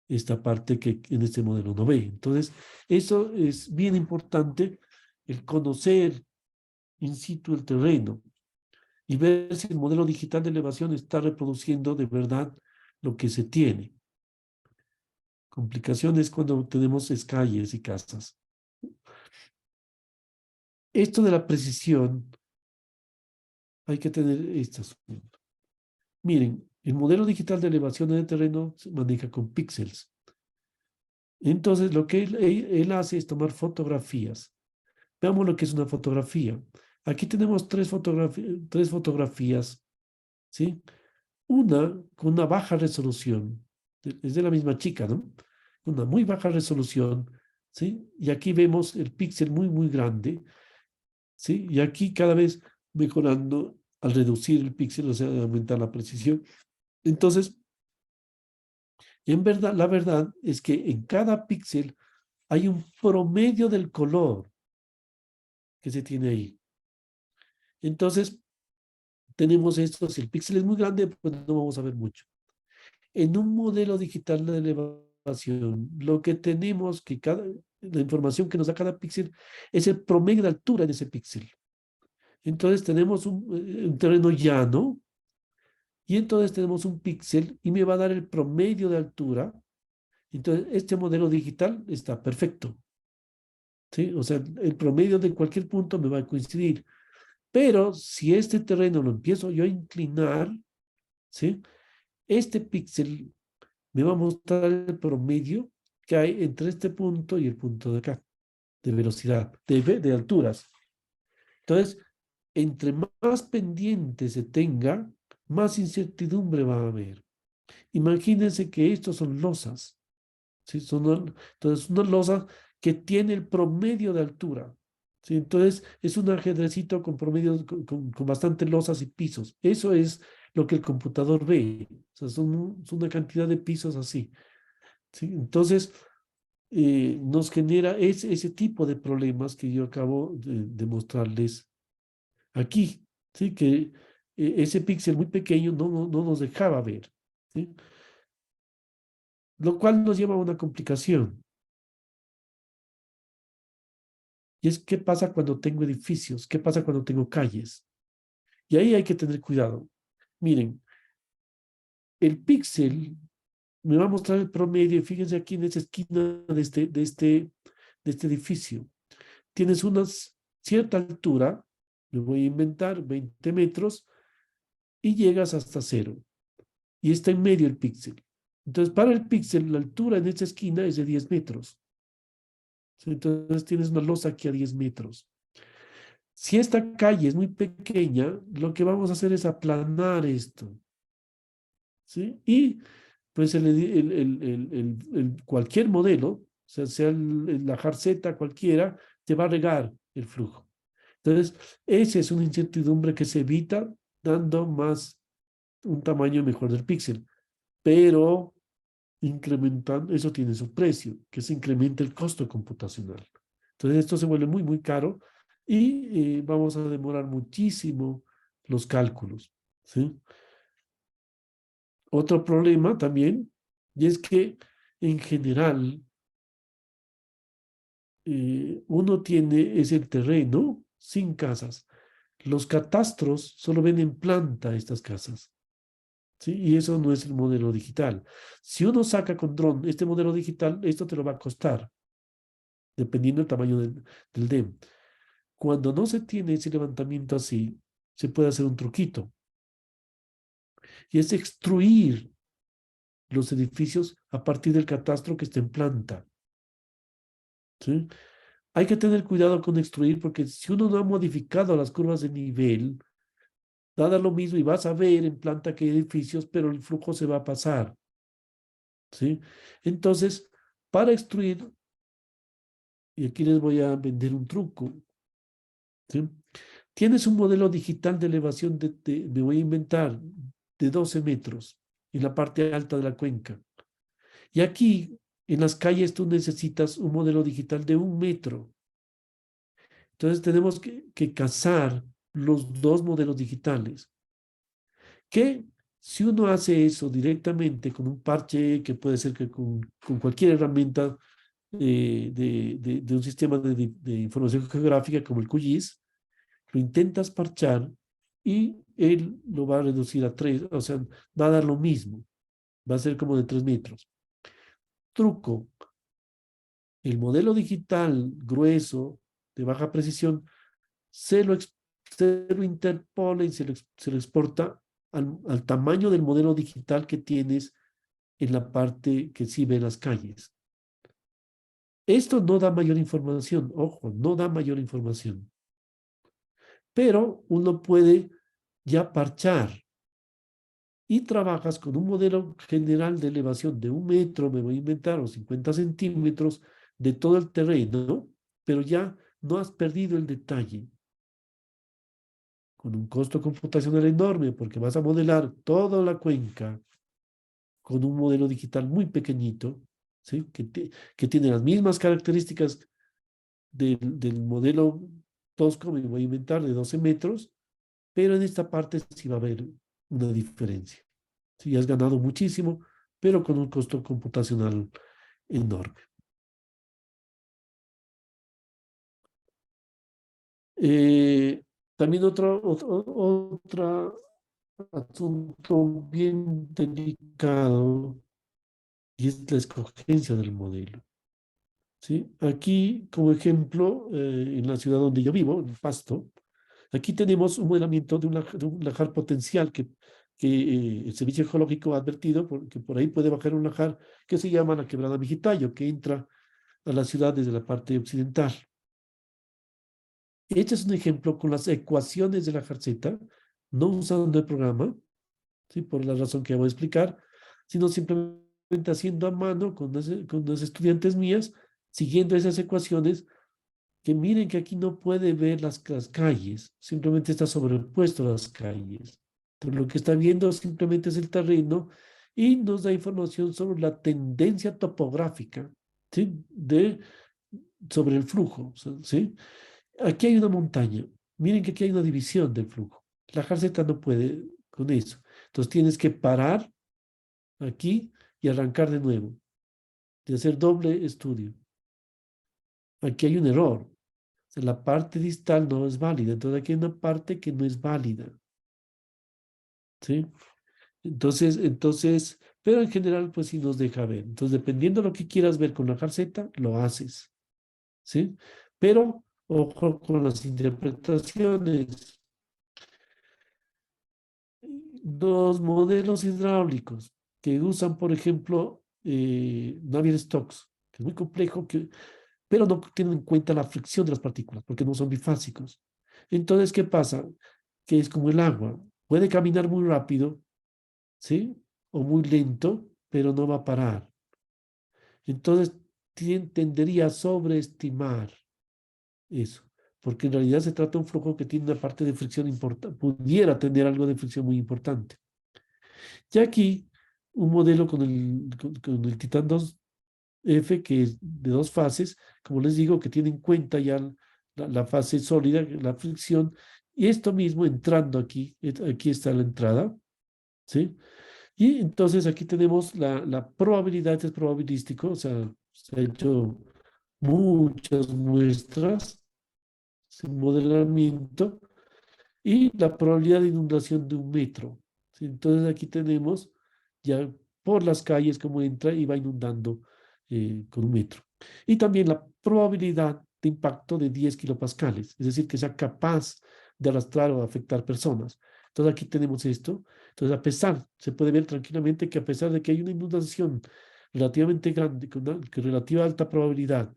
esta parte que en este modelo no ve. Entonces, eso es bien importante, el conocer in situ el terreno y ver si el modelo digital de elevación está reproduciendo de verdad lo que se tiene. Complicaciones cuando tenemos calles y casas. Esto de la precisión, hay que tener estas. Miren, el modelo digital de elevación en el terreno se maneja con píxeles. Entonces, lo que él hace es tomar fotografías. Veamos lo que es una fotografía. Aquí tenemos tres fotografías, ¿sí? Una con una baja resolución, es de la misma chica, ¿no? Una muy baja resolución, ¿sí? Y aquí vemos el píxel muy, muy grande, ¿sí? Y aquí cada vez mejorando al reducir el píxel, o sea, aumentar la precisión. Entonces, en verdad, la verdad es que en cada píxel hay un promedio del color que se tiene ahí. Entonces, tenemos esto, si el píxel es muy grande, pues no vamos a ver mucho. En un modelo digital de elevación, lo que tenemos que la información que nos da cada píxel es el promedio de altura de ese píxel. Entonces tenemos un terreno llano y entonces tenemos un píxel y me va a dar el promedio de altura. Entonces este modelo digital está perfecto. ¿Sí? O sea, el promedio de cualquier punto me va a coincidir. Pero si este terreno lo empiezo yo a inclinar, ¿sí? Este píxel me va a mostrar el promedio que hay entre este punto y el punto de acá, de velocidad, de alturas. Entonces, entre más pendiente se tenga, más incertidumbre va a haber. Imagínense que estos son losas, ¿sí? Entonces, una losa que tiene el promedio de altura. ¿Sí? Entonces, es un ajedrecito con promedio, con bastante losas y pisos. Eso es lo que el computador ve. O sea, son una cantidad de pisos así. ¿Sí? Entonces, nos genera ese tipo de problemas que yo acabo de mostrarles aquí, ¿sí? Que ese píxel muy pequeño no nos dejaba ver, ¿sí? Lo cual nos lleva a una complicación. Y es qué pasa cuando tengo edificios, qué pasa cuando tengo calles. Y ahí hay que tener cuidado. Miren, el píxel me va a mostrar el promedio. Fíjense aquí en esa esquina de este edificio. Tienes una cierta altura, me voy a inventar 20 metros, y llegas hasta cero. Y está en medio el píxel. Entonces, para el píxel, la altura en esta esquina es de 10 metros. Entonces, tienes una losa aquí a 10 metros. Si esta calle es muy pequeña, lo que vamos a hacer es aplanar esto. ¿Sí? Y pues cualquier modelo, o sea la jarceta cualquiera, te va a regar el flujo. Entonces, esa es una incertidumbre que se evita dando un tamaño mejor del píxel. Pero incrementando, eso tiene su precio, que se incrementa el costo computacional. Entonces esto se vuelve muy, muy caro y vamos a demorar muchísimo los cálculos, ¿sí? Otro problema también, y es que en general uno tiene es el terreno sin casas. Los catastros solo ven en planta estas casas, ¿sí? Y eso no es el modelo digital. Si uno saca con dron este modelo digital, esto te lo va a costar, dependiendo del tamaño del DEM. Cuando no se tiene ese levantamiento así, se puede hacer un truquito, y es extruir los edificios a partir del catastro que está en planta, ¿sí? Hay que tener cuidado con extruir porque si uno no ha modificado las curvas de nivel, va a dar lo mismo y vas a ver en planta que hay edificios, pero el flujo se va a pasar, ¿sí? Entonces, para extruir, y aquí les voy a vender un truco, ¿sí? Tienes un modelo digital de elevación me voy a inventar, de 12 metros en la parte alta de la cuenca. Y aquí, en las calles, tú necesitas un modelo digital de 1 metro. Entonces, tenemos que casar los dos modelos digitales. Que si uno hace eso directamente con un parche, que puede ser que con cualquier herramienta de un sistema de información geográfica como el QGIS, lo intentas parchar y él lo va a reducir a 3, o sea, va a dar lo mismo, va a ser como de 3 metros. Truco, el modelo digital grueso, de baja precisión, se lo interpola y se lo exporta al tamaño del modelo digital que tienes en la parte que sí ve las calles. Esto no da mayor información, ojo, no da mayor información. Pero uno puede ya parchar y trabajas con un modelo general de elevación de 1 metro, me voy a inventar, o 50 centímetros de todo el terreno, pero ya no has perdido el detalle, con un costo computacional enorme, porque vas a modelar toda la cuenca con un modelo digital muy pequeñito, ¿sí? Que tiene las mismas características del modelo tosco, me voy a inventar, de 12 metros, pero en esta parte sí va a haber una diferencia. Sí, has ganado muchísimo, pero con un costo computacional enorme. También otro asunto bien delicado y es la escogencia del modelo. ¿Sí? Aquí, como ejemplo, en la ciudad donde yo vivo, en Pasto, aquí tenemos un modelamiento de un lajar potencial que el Servicio Geológico ha advertido que por ahí puede bajar un lajar que se llama la Quebrada Mijitayo, que entra a la ciudad desde la parte occidental. Este es un ejemplo con las ecuaciones de la jarceta, no usando el programa, ¿sí? Por la razón que voy a explicar, sino simplemente haciendo a mano con las estudiantes mías, siguiendo esas ecuaciones, que miren que aquí no puede ver las calles, simplemente está sobrepuesto a las calles. Entonces, lo que está viendo simplemente es el terreno y nos da información sobre la tendencia topográfica, ¿sí? Sobre el flujo, ¿sí? Aquí hay una montaña. Miren que aquí hay una división del flujo. La jarceta no puede con eso. Entonces tienes que parar aquí y arrancar de nuevo, de hacer doble estudio. Aquí hay un error. O sea, la parte distal no es válida. Entonces aquí hay una parte que no es válida. ¿Sí? Entonces, pero en general, pues sí nos deja ver. Entonces, dependiendo de lo que quieras ver con la jarceta, lo haces. ¿Sí? Pero, ojo con las interpretaciones. Dos modelos hidráulicos que usan, por ejemplo, Navier-Stokes, que es muy complejo, pero no tienen en cuenta la fricción de las partículas, porque no son bifásicos. Entonces, ¿qué pasa? Que es como el agua. Puede caminar muy rápido, ¿sí? O muy lento, pero no va a parar. Entonces, tendería a sobreestimar eso, porque en realidad se trata de un flujo que tiene una parte de fricción importante, pudiera tener algo de fricción muy importante. Ya aquí, un modelo con el Titan 2 F, que es de dos fases, como les digo, que tiene en cuenta ya la fase sólida, la fricción, y esto mismo entrando aquí, aquí está la entrada, ¿sí? Y entonces aquí tenemos la probabilidad, es probabilístico, o sea, se ha hecho muchas muestras, sin modelamiento, y la probabilidad de inundación de 1 metro. ¿Sí? Entonces aquí tenemos ya por las calles cómo entra y va inundando con 1 metro. Y también la probabilidad de impacto de 10 kilopascales, es decir, que sea capaz de arrastrar o afectar personas. Entonces aquí tenemos esto. Entonces a pesar, se puede ver tranquilamente que a pesar de que hay una inundación relativamente grande, con relativa alta probabilidad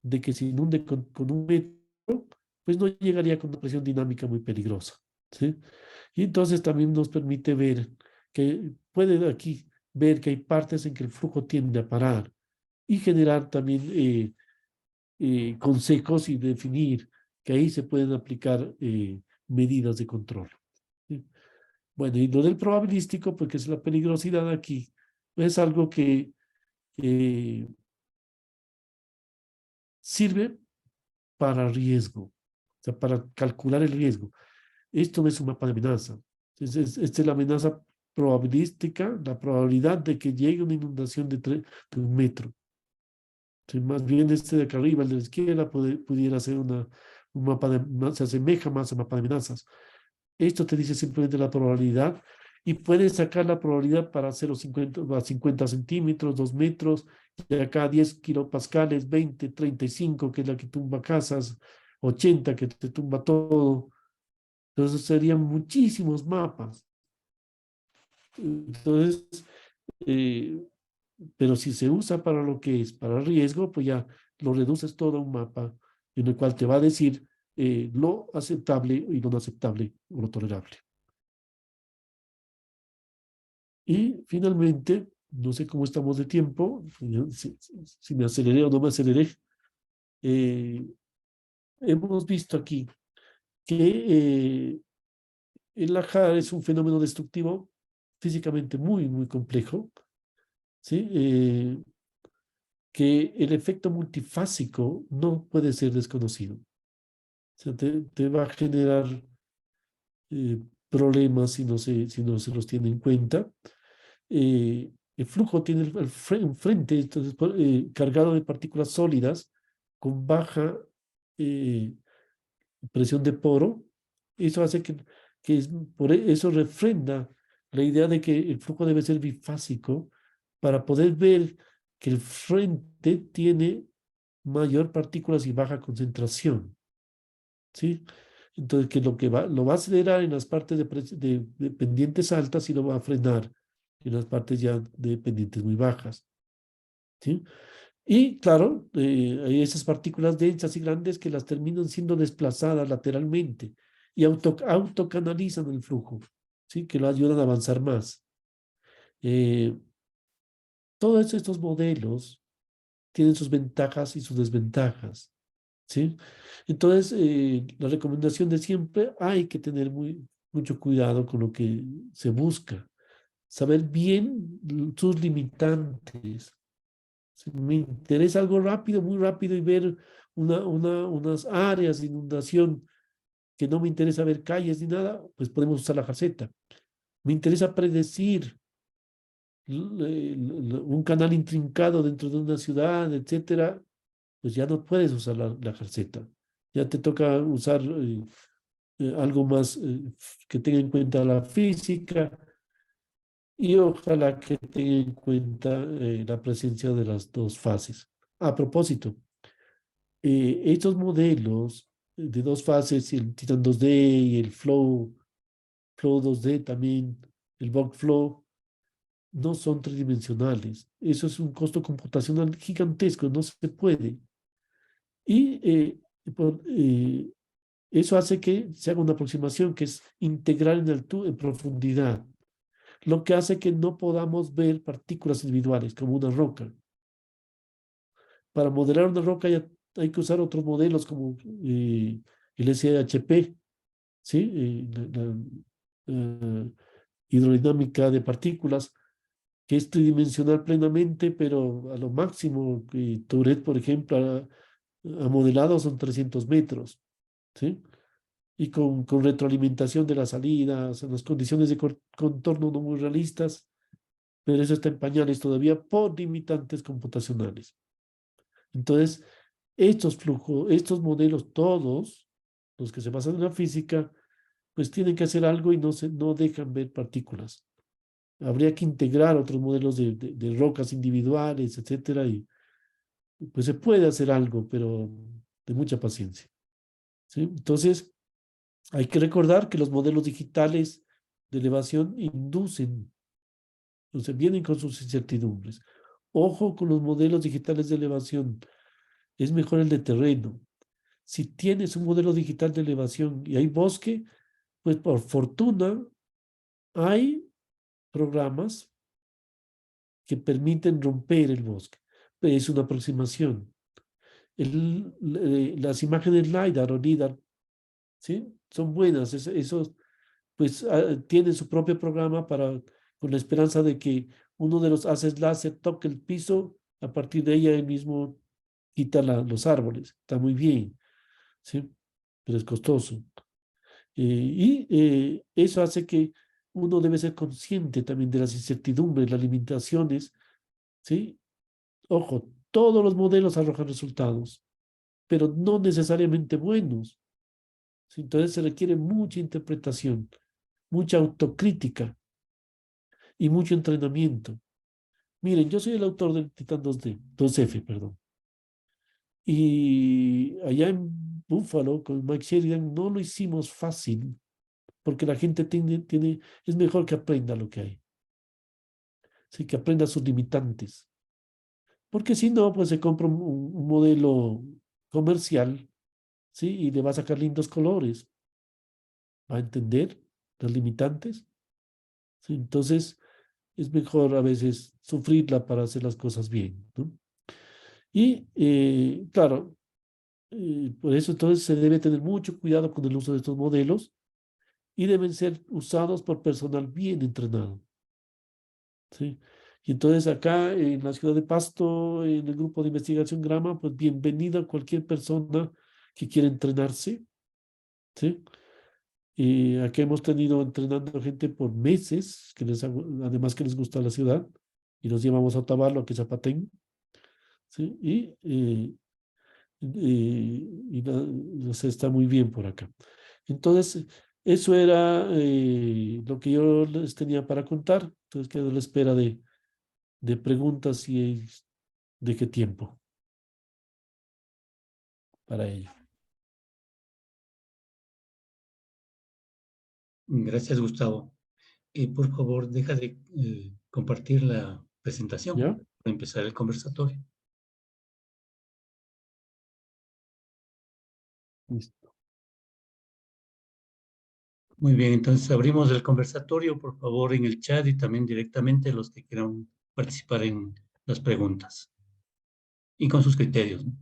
de que se inunde con 1 metro, pues no llegaría con una presión dinámica muy peligrosa, ¿sí? Y entonces también nos permite ver que puede aquí ver que hay partes en que el flujo tiende a parar y generar también consejos y definir que ahí se pueden aplicar medidas de control, ¿sí? Bueno, y lo del probabilístico, porque es la peligrosidad aquí, es algo que sirve para riesgo, o sea, para calcular el riesgo. Esto no es un mapa de amenaza. Esta es la amenaza probabilística, la probabilidad de que llegue una inundación de 1 metro. Si más bien este de acá arriba, el de la izquierda, pudiera ser un mapa se asemeja más a un mapa de amenazas. Esto te dice simplemente la probabilidad y puedes sacar la probabilidad para hacer los 50 centímetros, 2 metros, y acá 10 kilopascales, 20, 35, que es la que tumba casas, 80, que te tumba todo. Entonces serían muchísimos mapas. Entonces, eh, pero si se usa para lo que es, para riesgo, pues ya lo reduces todo a un mapa en el cual te va a decir lo aceptable y lo no aceptable o lo tolerable. Y finalmente, no sé cómo estamos de tiempo, si me aceleré o no me aceleré, eh, hemos visto aquí que el ajar es un fenómeno destructivo físicamente muy, muy complejo, ¿sí? Que el efecto multifásico no puede ser desconocido. O sea, te va a generar problemas si no se los tiene en cuenta. El flujo tiene un frente entonces, cargado de partículas sólidas con baja eh, presión de poro. Eso hace eso refrenda la idea de que el flujo debe ser bifásico para poder ver que el frente tiene mayor partículas y baja concentración, ¿sí? Entonces, que lo va a acelerar en las partes de pendientes altas y lo va a frenar en las partes ya de pendientes muy bajas, ¿sí? Y claro, hay esas partículas densas y grandes que las terminan siendo desplazadas lateralmente y autocanalizan el flujo, ¿sí? Que lo ayudan a avanzar más. Eh, todos estos modelos tienen sus ventajas y sus desventajas, ¿sí? Entonces, la recomendación de siempre, hay que tener mucho cuidado con lo que se busca, saber bien sus limitantes. Si me interesa algo rápido, muy rápido, y ver unas áreas de inundación que no me interesa ver calles ni nada, pues podemos usar la jarceta. Me interesa predecir un canal intrincado dentro de una ciudad, etcétera, pues ya no puedes usar la jarceta. Ya te toca usar algo más que tenga en cuenta la física y ojalá que tenga en cuenta la presencia de las dos fases. A propósito, estos modelos de dos fases, el Titan 2D y el Flow 2D también, el Bug Flow, no son tridimensionales. Eso es un costo computacional gigantesco, no se puede. Y eso hace que se haga una aproximación que es integral en profundidad, lo que hace que no podamos ver partículas individuales como una roca. Para modelar una roca hay que usar otros modelos como el SHP, ¿sí? La hidrodinámica de partículas, que es tridimensional plenamente, pero a lo máximo que Tourette, por ejemplo, ha modelado son 300 metros, ¿sí? Y con retroalimentación de las salidas, en las condiciones de contorno no muy realistas, pero eso está en pañales todavía por limitantes computacionales. Entonces, estos flujos, estos modelos, todos los que se basan en la física, pues tienen que hacer algo y no dejan ver partículas. Habría que integrar otros modelos de rocas individuales, etcétera, y pues se puede hacer algo, pero de mucha paciencia, ¿sí? Entonces, hay que recordar que los modelos digitales de elevación inducen, o sea, vienen con sus incertidumbres. Ojo con los modelos digitales de elevación, es mejor el de terreno. Si tienes un modelo digital de elevación y hay bosque, pues por fortuna hay programas que permiten romper el bosque. Es una aproximación. Las imágenes LiDAR o LiDAR, ¿sí? Son buenas. Esos, pues, tienen su propio programa con la esperanza de que uno de los haces láser toque el piso, a partir de ella él mismo quita los árboles. Está muy bien, ¿sí? Pero es costoso. Eso hace que uno debe ser consciente también de las incertidumbres, las limitaciones, ¿sí? Ojo, todos los modelos arrojan resultados, pero no necesariamente buenos, ¿sí? Entonces se requiere mucha interpretación, mucha autocrítica y mucho entrenamiento. Miren, yo soy el autor del Titan 2D, 2F, perdón. Y allá en Buffalo, con Mike Sheridan, no lo hicimos fácil, porque la gente es mejor que aprenda lo que hay. Sí, que aprenda sus limitantes. Porque si no, pues se compra un modelo comercial, ¿sí? Y le va a sacar lindos colores. ¿Va a entender las limitantes? ¿Sí? Entonces, es mejor a veces sufrirla para hacer las cosas bien, ¿no? Y, claro, por eso entonces se debe tener mucho cuidado con el uso de estos modelos y deben ser usados por personal bien entrenado, ¿sí? Y entonces acá en la ciudad de Pasto, en el grupo de investigación Grama, pues bienvenida cualquier persona que quiera entrenarse, ¿sí? Y aquí hemos tenido entrenando gente por meses, además que les gusta la ciudad, y los llevamos a Otavalo, que es Zapatén, ¿sí? Se está muy bien por acá. Entonces, eso era lo que yo les tenía para contar. Entonces, quedo a la espera de preguntas y de qué tiempo para ello. Gracias, Gustavo. Por favor, deja de compartir la presentación ¿Ya? para empezar el conversatorio. Listo. Muy bien, entonces abrimos el conversatorio, por favor, en el chat y también directamente los que quieran participar en las preguntas y con sus criterios, ¿no?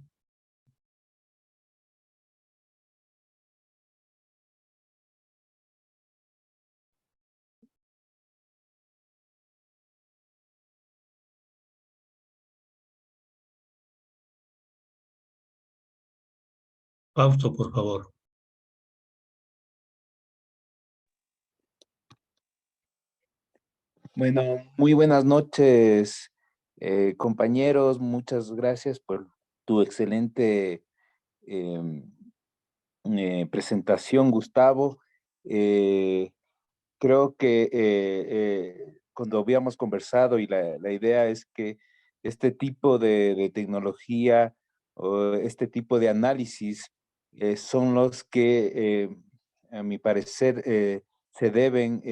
Fausto, por favor. Bueno, muy buenas noches, compañeros. Muchas gracias por tu excelente em, presentación, Gustavo. Eh, Creo que cuando habíamos conversado y la idea es que este tipo de tecnología o este tipo de análisis son los que, a mi parecer, se deben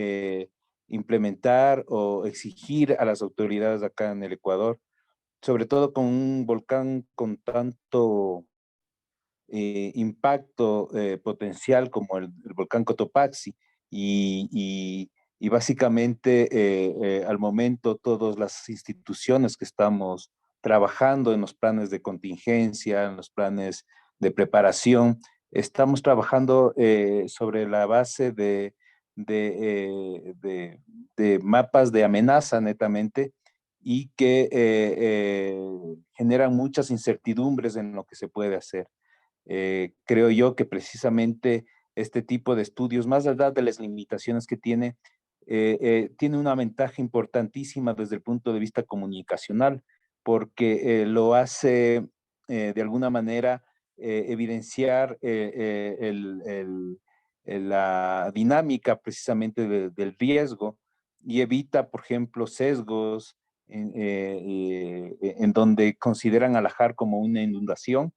implementar o exigir a las autoridades acá en el Ecuador, sobre todo con un volcán con tanto impacto potencial como el volcán Cotopaxi y básicamente al momento todas las instituciones que estamos trabajando en los planes de contingencia, en los planes de preparación, estamos trabajando sobre la base de mapas de amenaza netamente y que generan muchas incertidumbres en lo que se puede hacer. Creo yo que precisamente este tipo de estudios, más allá de las limitaciones que tiene, tiene una ventaja importantísima desde el punto de vista comunicacional, porque lo hace de alguna manera evidenciar la dinámica precisamente del riesgo y evita, por ejemplo, sesgos en donde consideran al Ajar como una inundación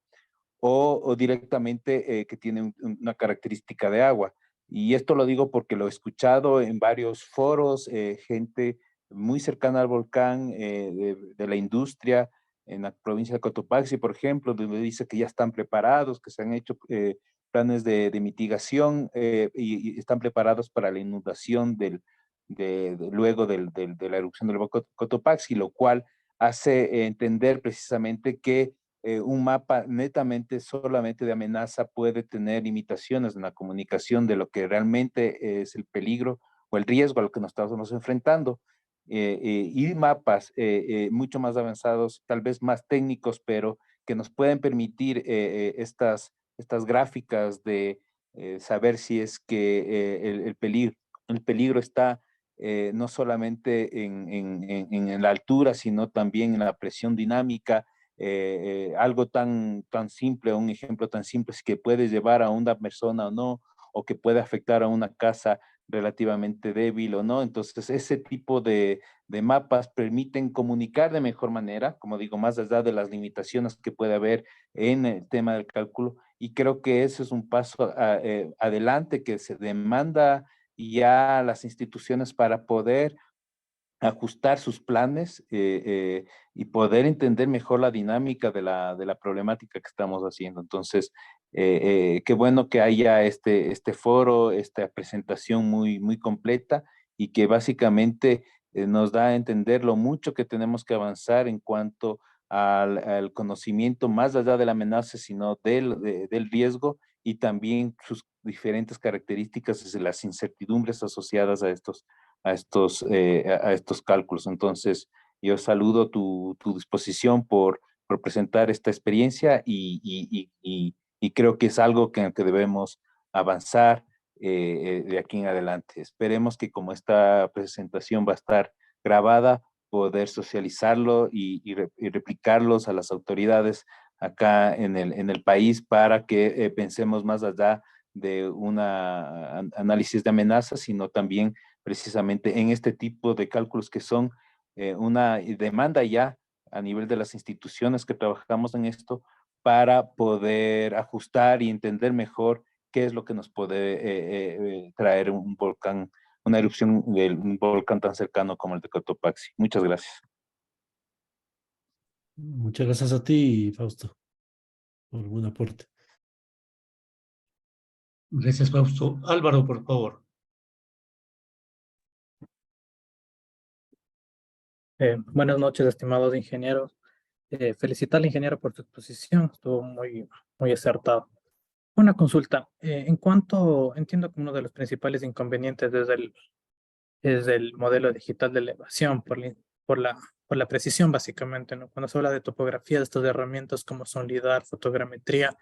o directamente que tiene una característica de agua. Y esto lo digo porque lo he escuchado en varios foros, gente muy cercana al volcán, de la industria, en la provincia de Cotopaxi, por ejemplo, donde dice que ya están preparados, que se han hecho planes de mitigación y están preparados para la inundación luego de la erupción del volcán Cotopaxi, lo cual hace entender precisamente que un mapa netamente solamente de amenaza puede tener limitaciones en la comunicación de lo que realmente es el peligro o el riesgo a lo que nos estamos enfrentando. Y mapas mucho más avanzados, tal vez más técnicos, pero que nos pueden permitir estas gráficas de saber si es que el peligro está no solamente en la altura, sino también en la presión dinámica, algo tan simple, un ejemplo tan simple es que puede llevar a una persona o no, o que puede afectar a una casa relativamente débil o no. Entonces, ese tipo de mapas permiten comunicar de mejor manera, como digo, más allá de las limitaciones que puede haber en el tema del cálculo. Y creo que ese es un paso adelante que se demanda ya a las instituciones para poder ajustar sus planes y poder entender mejor la dinámica de la problemática que estamos haciendo. Entonces, qué bueno que haya este foro, esta presentación muy completa y que básicamente nos da a entender lo mucho que tenemos que avanzar en cuanto al conocimiento más allá de la amenaza, sino del riesgo y también sus diferentes características y las incertidumbres asociadas a estos cálculos. Entonces, yo saludo tu disposición por presentar esta experiencia y creo que es algo en el que debemos avanzar de aquí en adelante. Esperemos que como esta presentación va a estar grabada, poder socializarlo y replicarlos a las autoridades acá en el país para que pensemos más allá de un análisis de amenazas, sino también precisamente en este tipo de cálculos que son una demanda ya a nivel de las instituciones que trabajamos en esto para poder ajustar y entender mejor qué es lo que nos puede traer un volcán, una erupción de un volcán tan cercano como el de Cotopaxi. Muchas gracias. Muchas gracias a ti, Fausto, por buen aporte. Gracias, Fausto. Álvaro, por favor. Buenas noches, estimados ingenieros. Felicitar al ingeniero por su exposición, estuvo muy acertado. Una consulta, en cuanto entiendo que uno de los principales inconvenientes es el modelo digital de elevación por la precisión, básicamente, ¿no? Cuando se habla de topografía, de estas herramientas como son LIDAR, fotogrametría,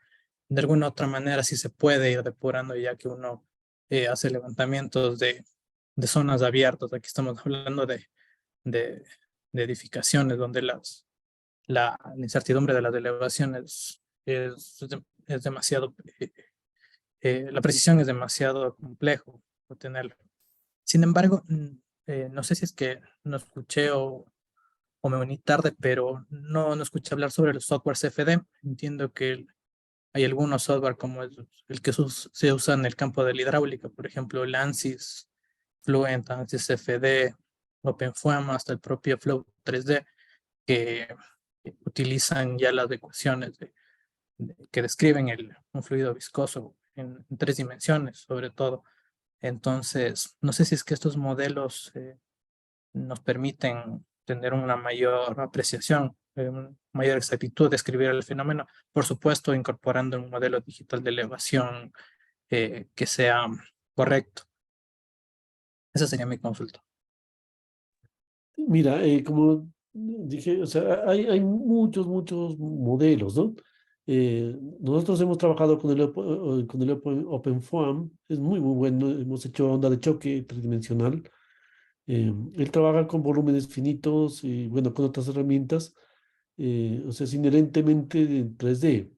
de alguna otra manera sí se puede ir depurando ya que uno hace levantamientos de zonas abiertas. Aquí estamos hablando de edificaciones donde la incertidumbre de las elevaciones es demasiado, la precisión es demasiado complejo obtenerlo. Sin embargo, no sé si es que no escuché o me uní tarde, pero no escuché hablar sobre los softwares CFD. Entiendo que hay algunos software como el que se usa en el campo de la hidráulica, por ejemplo, el ANSYS, Fluent, ANSYS CFD, OpenFuama, hasta el propio Flow 3D, que utilizan ya las ecuaciones que describen un fluido viscoso en 3 dimensiones, sobre todo. Entonces, no sé si es que estos modelos nos permiten tener una mayor apreciación, una mayor exactitud de describir el fenómeno, por supuesto, incorporando un modelo digital de elevación que sea correcto. Esa sería mi consulta. Mira, como dije, o sea, hay muchos modelos, ¿no? Nosotros hemos trabajado con el Open Foam, es muy bueno, hemos hecho onda de choque tridimensional. Él trabaja con volúmenes finitos y, bueno, con otras herramientas, o sea, es inherentemente en 3D.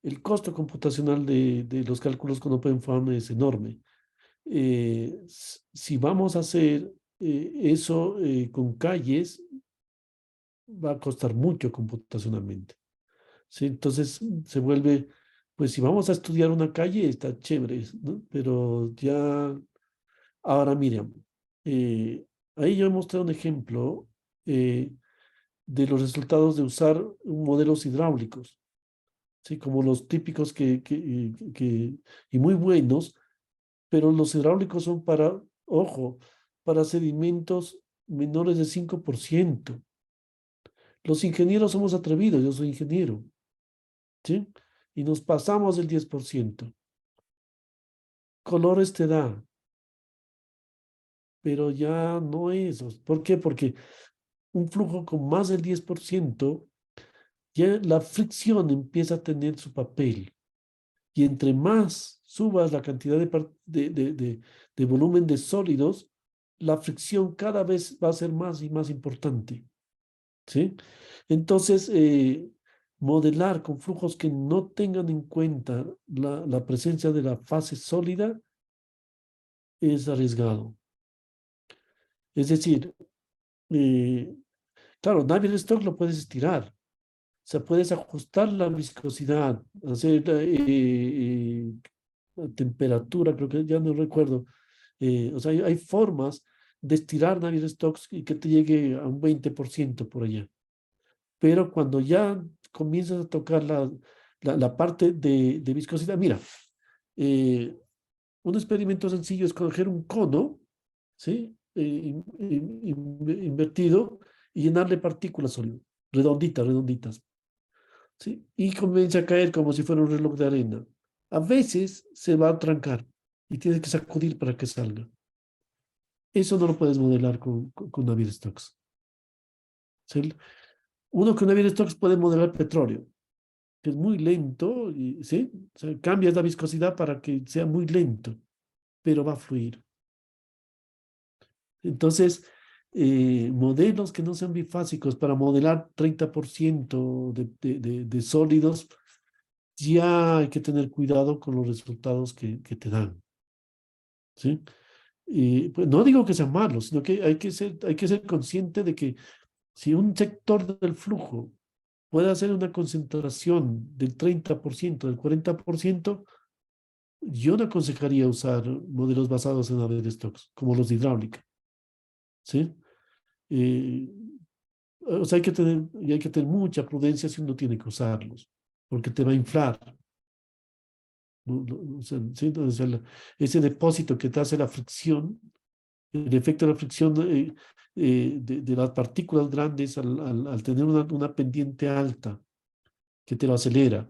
El costo computacional de los cálculos con OpenFOAM es enorme. Si vamos a hacer eso con calles, va a costar mucho computacionalmente. ¿Sí? Entonces se vuelve, pues si vamos a estudiar una calle, está chévere, ¿no? Pero ya, ahora Miriam, eh, ahí yo he mostrado un ejemplo de los resultados de usar modelos hidráulicos, ¿sí? Como los típicos y muy buenos, pero los hidráulicos son para, ojo, para sedimentos menores de 5%. Los ingenieros somos atrevidos, yo soy ingeniero, ¿sí? Y nos pasamos del 10%. Colores te da, pero ya no es. ¿Por qué? Porque un flujo con más del 10%, ya la fricción empieza a tener su papel. Y entre más subas la cantidad de volumen de sólidos, la fricción cada vez va a ser más y más importante. ¿Sí? Entonces, modelar con flujos que no tengan en cuenta la presencia de la fase sólida es arriesgado. Es decir, eh, claro, Navier-Stokes lo puedes estirar. O sea, puedes ajustar la viscosidad, hacer la temperatura, creo que ya no recuerdo. O sea, hay formas de estirar Navier-Stokes y que te llegue a un 20% por allá. Pero cuando ya comienzas a tocar la parte de viscosidad, mira, eh, un experimento sencillo es coger un cono, ¿sí? Invertido y llenarle partículas sólidas, redonditas, ¿sí? Y comienza a caer como si fuera un reloj de arena. A veces se va a trancar y tienes que sacudir para que salga. Eso no lo puedes modelar con Navier-Stokes. ¿Sí? Uno con Navier-Stokes puede modelar petróleo, que es muy lento, y, ¿sí? O sea, cambias la viscosidad para que sea muy lento, pero va a fluir. Entonces, modelos que no sean bifásicos para modelar 30% de sólidos, ya hay que tener cuidado con los resultados que te dan. ¿Sí? Y pues no digo que sean malos, sino que hay que ser consciente de que si un sector del flujo puede hacer una concentración del 30%, del 40%, yo no aconsejaría usar modelos basados en Navier-Stokes, como los de hidráulica. ¿Sí? Eh, o sea, hay que tener mucha prudencia si uno tiene que usarlos, porque te va a inflar. O sea, ¿sí? O sea, ese depósito que te hace la fricción, el efecto de la fricción de las partículas grandes al tener una pendiente alta que te lo acelera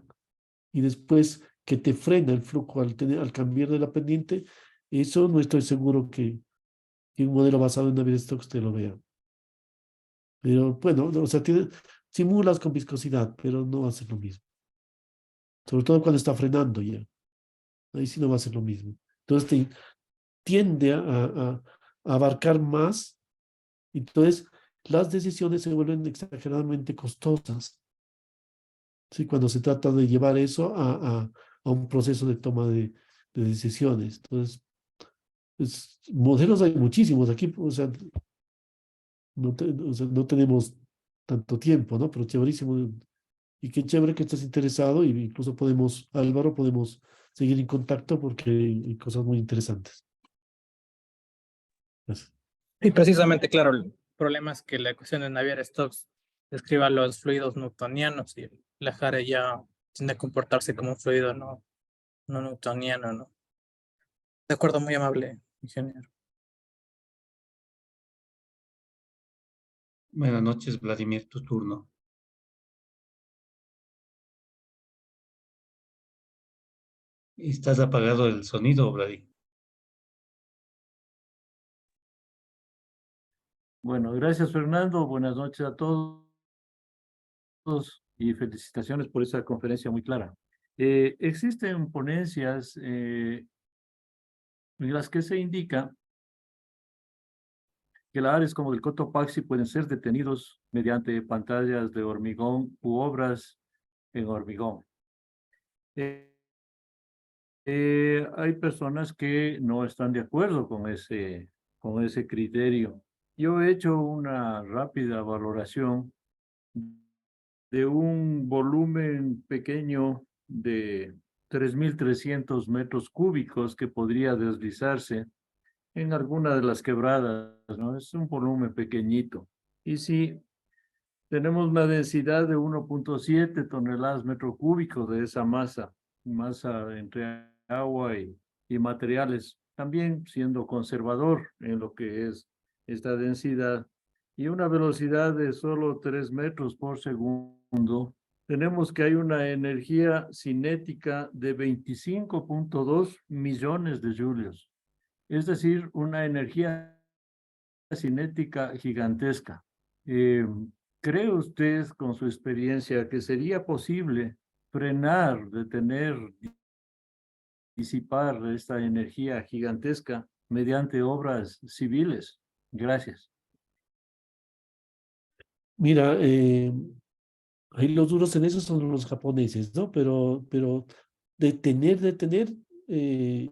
y después que te frena el flujo al cambiar de la pendiente, eso no estoy seguro que un modelo basado en Navier-Stokes te lo vea. Pero bueno, o sea, simulas con viscosidad, pero no va a ser lo mismo. Sobre todo cuando está frenando ya. Ahí sí no va a ser lo mismo. Entonces tiende a abarcar más. Entonces las decisiones se vuelven exageradamente costosas. ¿Sí? Cuando se trata de llevar eso a un proceso de toma de decisiones. Entonces, pues, modelos hay muchísimos aquí. O sea, no tenemos tanto tiempo, ¿no? Pero chéverísimo. Y qué chévere que estés interesado y incluso Álvaro, podemos seguir en contacto porque hay cosas muy interesantes. Gracias. Y precisamente, claro, el problema es que la ecuación de Navier-Stokes describa los fluidos newtonianos y la Jare ya tiende a comportarse como un fluido no newtoniano, ¿no? De acuerdo, muy amable, ingeniero. Buenas noches, Vladimir, tu turno. ¿Estás apagado el sonido, Vladimir? Bueno, gracias Fernando, buenas noches a todos y felicitaciones por esa conferencia muy clara. Existen ponencias en las que se indica que lares como el Cotopaxi pueden ser detenidos mediante pantallas de hormigón u obras en hormigón. Hay personas que no están de acuerdo con ese criterio. Yo he hecho una rápida valoración de un volumen pequeño de 3.300 metros cúbicos que podría deslizarse en alguna de las quebradas, ¿no? Es un volumen pequeñito. Y si tenemos una densidad de 1.7 toneladas metro cúbico de esa masa entre agua y materiales, también siendo conservador en lo que es esta densidad, y una velocidad de solo 3 metros por segundo, tenemos que hay una energía cinética de 25.2 millones de julios, es decir, una energía cinética gigantesca. ¿Cree usted, con su experiencia, que sería posible frenar, detener, disipar esta energía gigantesca mediante obras civiles? Gracias. Mira, ahí los duros en eso son los japoneses, ¿no? Pero detener, eh,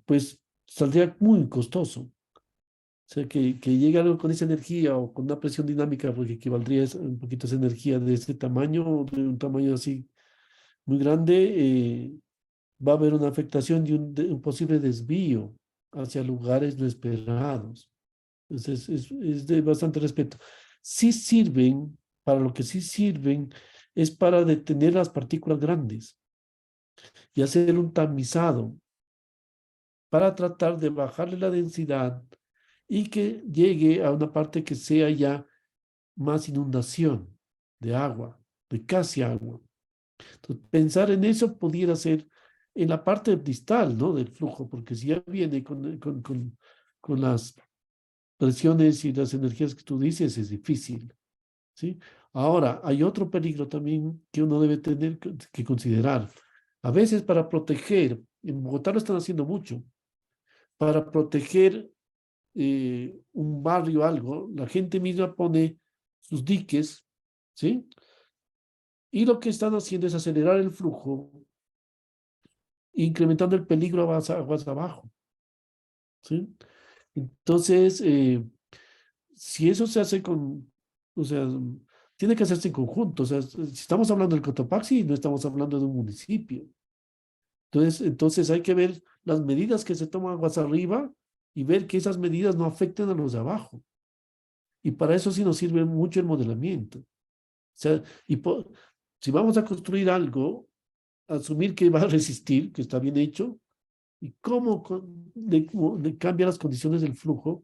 pues saldría muy costoso. O sea, que llegue algo con esa energía o con una presión dinámica, porque equivaldría un poquito esa energía de ese tamaño, de un tamaño así muy grande, va a haber una afectación y un posible desvío hacia lugares no esperados. Entonces, es de bastante respeto. Sí sirven, para lo que sí sirven, es para detener las partículas grandes y hacer un tamizado para tratar de bajarle la densidad y que llegue a una parte que sea ya más inundación de agua, de casi agua. Entonces, pensar en eso pudiera ser en la parte distal, ¿no? Del flujo, porque si ya viene con las presiones y las energías que tú dices, es difícil, ¿sí? Ahora, hay otro peligro también que uno debe tener que considerar. A veces para proteger, en Bogotá lo están haciendo mucho, para proteger un barrio, algo, la gente misma pone sus diques, ¿sí? Y lo que están haciendo es acelerar el flujo, incrementando el peligro aguas abajo, ¿sí? Entonces, si eso se hace o sea, tiene que hacerse en conjunto. O sea, si estamos hablando del Cotopaxi, no estamos hablando de un municipio. Entonces hay que ver las medidas que se toman aguas arriba y ver que esas medidas no afecten a los de abajo. Y para eso sí nos sirve mucho el modelamiento. O sea, si vamos a construir algo, asumir que va a resistir, que está bien hecho, y cómo le cambia las condiciones del flujo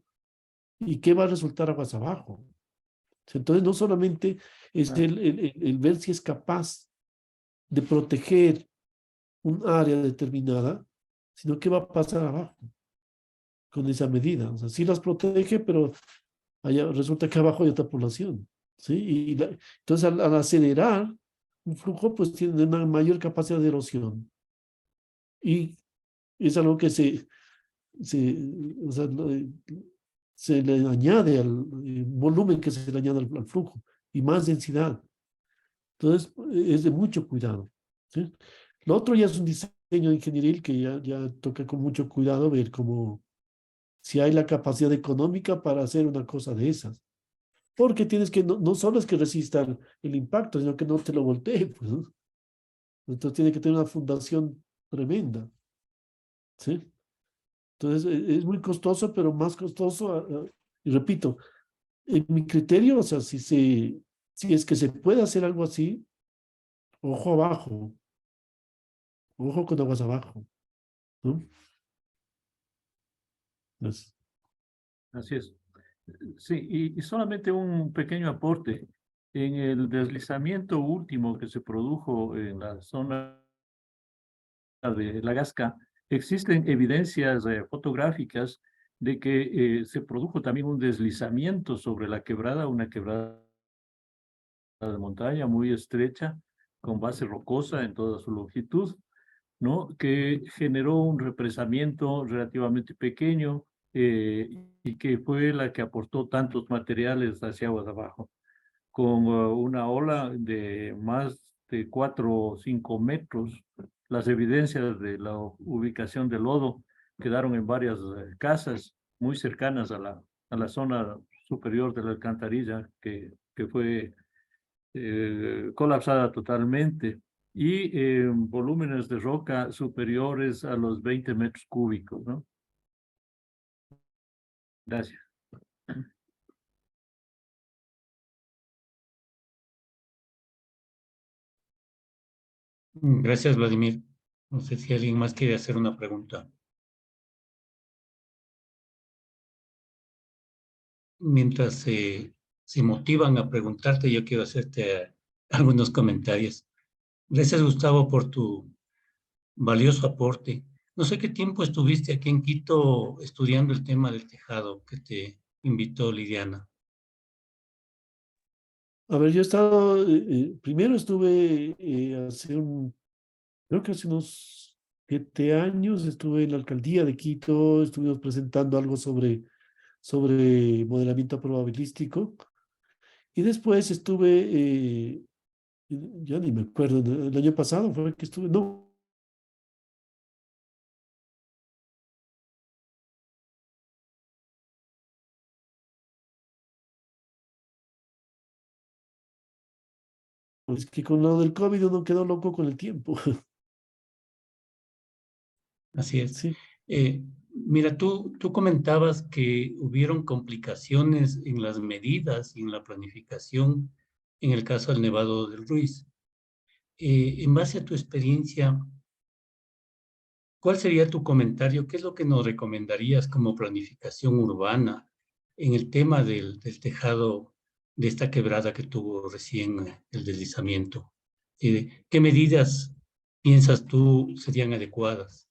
y qué va a resultar aguas abajo. Entonces, no solamente es el ver si es capaz de proteger un área determinada, sino qué va a pasar abajo con esa medida. O sea, sí las protege, pero allá resulta que abajo hay otra población, ¿sí? Entonces, al acelerar un flujo, pues tiene una mayor capacidad de erosión. Y es algo que o sea, se le añade al volumen que se le añade al flujo y más densidad. Entonces, es de mucho cuidado, ¿sí? Lo otro ya es un diseño ingenieril que ya toca con mucho cuidado ver cómo, si hay la capacidad económica para hacer una cosa de esas. Porque tienes que, no solo es que resista el impacto, sino que no te lo voltee, pues, ¿no? Entonces tiene que tener una fundación tremenda, ¿sí? Entonces, es muy costoso, pero más costoso, y repito, en mi criterio, o sea, si es que se puede hacer algo así, ojo abajo, ojo con aguas abajo, ¿no? Pues, Así es. Sí, y solamente un pequeño aporte. En el deslizamiento último que se produjo en la zona de La Gasca, existen evidencias fotográficas de que se produjo también un deslizamiento sobre la quebrada, una quebrada de montaña muy estrecha, con base rocosa en toda su longitud, ¿no? Que generó un represamiento relativamente pequeño y que fue la que aportó tantos materiales hacia aguas abajo, con una ola de más de 4 o 5 metros. Las evidencias de la ubicación del lodo quedaron en varias casas muy cercanas a la zona superior de la alcantarilla que fue colapsada totalmente y volúmenes de roca superiores a los 20 metros cúbicos, ¿no? Gracias. Gracias, Vladimir. No sé si alguien más quiere hacer una pregunta. Mientras se motivan a preguntarte, yo quiero hacerte algunos comentarios. Gracias, Gustavo, por tu valioso aporte. No sé qué tiempo estuviste aquí en Quito estudiando el tema del tejado que te invitó Liliana. A ver, yo he estado, primero estuve creo que hace unos 7 años, estuve en la alcaldía de Quito, estuvimos presentando algo sobre modelamiento probabilístico. Y después estuve, ya ni me acuerdo, el año pasado fue que estuve, no, es que con lo del COVID uno quedó loco con el tiempo. Así es. Sí, Mira, tú comentabas que hubieron complicaciones en las medidas y en la planificación en el caso del Nevado del Ruiz. En base a tu experiencia, ¿cuál sería tu comentario? ¿Qué es lo que nos recomendarías como planificación urbana en el tema del tejado de esta quebrada que tuvo recién el deslizamiento? ¿Qué medidas piensas tú serían adecuadas?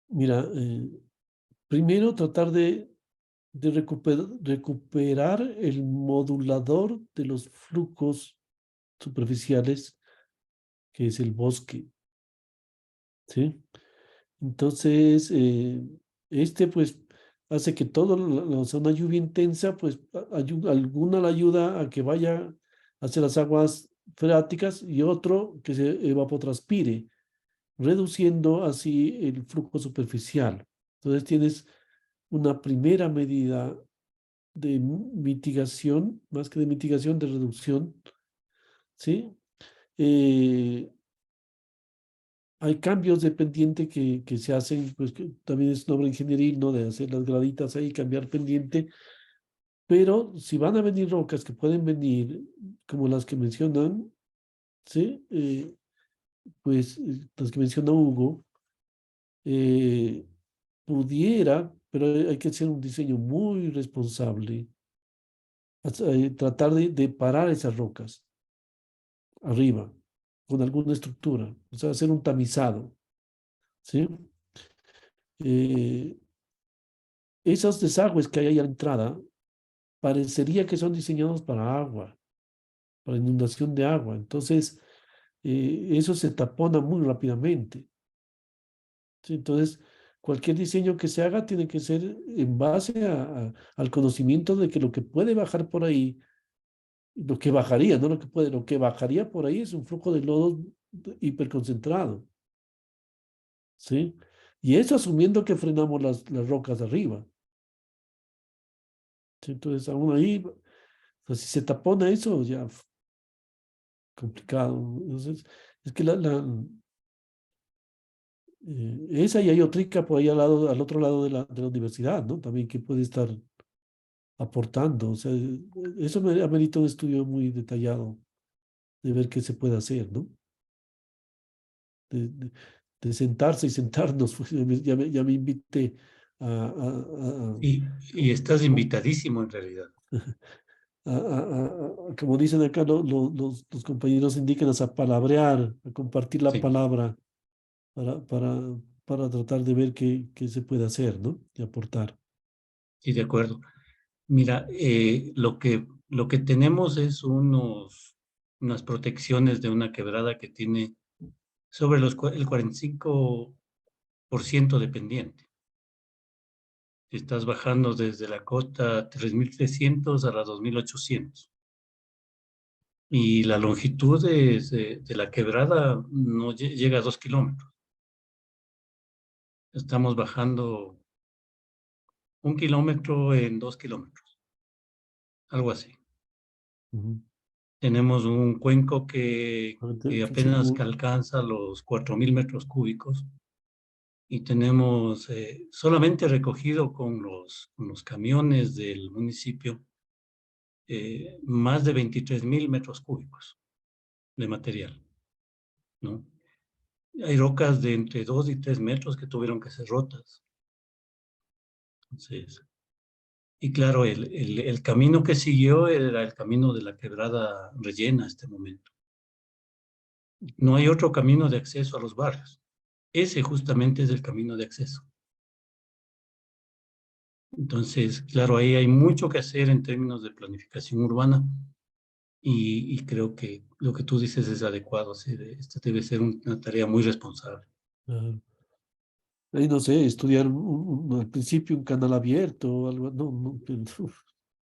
mira, primero tratar de recuperar el modulador de los flujos superficiales, que es el bosque, ¿sí? Entonces, pues hace que todo, o sea, una lluvia intensa, pues alguna la ayuda a que vaya hacia las aguas freáticas y otro que se evapotranspire, reduciendo así el flujo superficial. Entonces tienes una primera medida de mitigación, más que de mitigación, de reducción, ¿sí? Eh, Hay cambios de pendiente que se hacen, pues que también es una obra ingenieril, ¿no? De hacer las graditas ahí, cambiar pendiente, pero si van a venir rocas que pueden venir, como las que mencionan, ¿sí? Pues las que menciona Hugo, eh, pudiera, pero hay que hacer un diseño muy responsable, tratar de parar esas rocas arriba, con alguna estructura, o sea, hacer un tamizado, ¿sí? Eh, Esos desagües que hay ahí a la entrada, parecería que son diseñados para agua, para inundación de agua. Entonces, eso se tapona muy rápidamente. ¿Sí? Entonces, cualquier diseño que se haga tiene que ser en base al conocimiento de que lo que puede bajar por ahí, lo que bajaría, no lo que puede, lo que bajaría por ahí es un flujo de lodo hiperconcentrado. ¿Sí? Y eso asumiendo que frenamos las rocas de arriba. ¿Sí? Entonces, aún ahí, pues, si se tapona eso, ya complicado. Entonces, es que esa y hay otra por ahí al otro lado de la universidad, ¿no? También que puede estar aportando. O sea, eso amerita un estudio muy detallado de ver qué se puede hacer, ¿no? De, de- de sentarse y sentarnos, pues, ya me invité Y estás invitadísimo en realidad. como dicen acá los compañeros indígenas, a palabrear, a compartir la Sí. palabra para para tratar de ver qué se puede hacer, ¿no? Y aportar. Sí, de acuerdo. Mira, lo que tenemos es unas protecciones de una quebrada que tiene sobre el 45% de pendiente. Estás bajando desde la costa 3.300 a la 2.800. Y la longitud de la quebrada no llega a 2 kilómetros. Estamos bajando 1 kilómetro en 2 kilómetros, algo así. Ujú. Tenemos un cuenco que apenas Sí, que alcanza los 4.000 metros cúbicos y tenemos solamente recogido con los camiones del municipio más de 23.000 metros cúbicos de material, ¿no? Hay rocas de entre 2 y 3 metros que tuvieron que ser rotas. Entonces, y claro, el camino que siguió era el camino de la quebrada rellena a este momento. No hay otro camino de acceso a los barrios. Ese justamente es el camino de acceso. Entonces, claro, ahí hay mucho que hacer en términos de planificación urbana y creo que lo que tú dices es adecuado. Esta debe ser una tarea muy responsable. claro. Ahí no sé, estudiar al principio un canal abierto o algo, no, pero,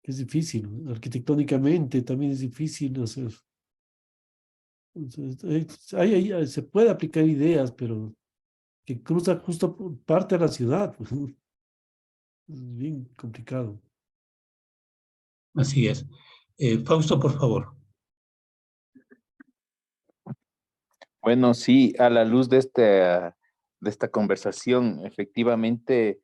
es difícil, ¿no? Arquitectónicamente también es difícil hacer. Entonces, se puede aplicar ideas, pero que cruza justo por parte de la ciudad, pues, es bien complicado. Así es. Fausto, por favor. Bueno, sí, a la luz de esta conversación, efectivamente,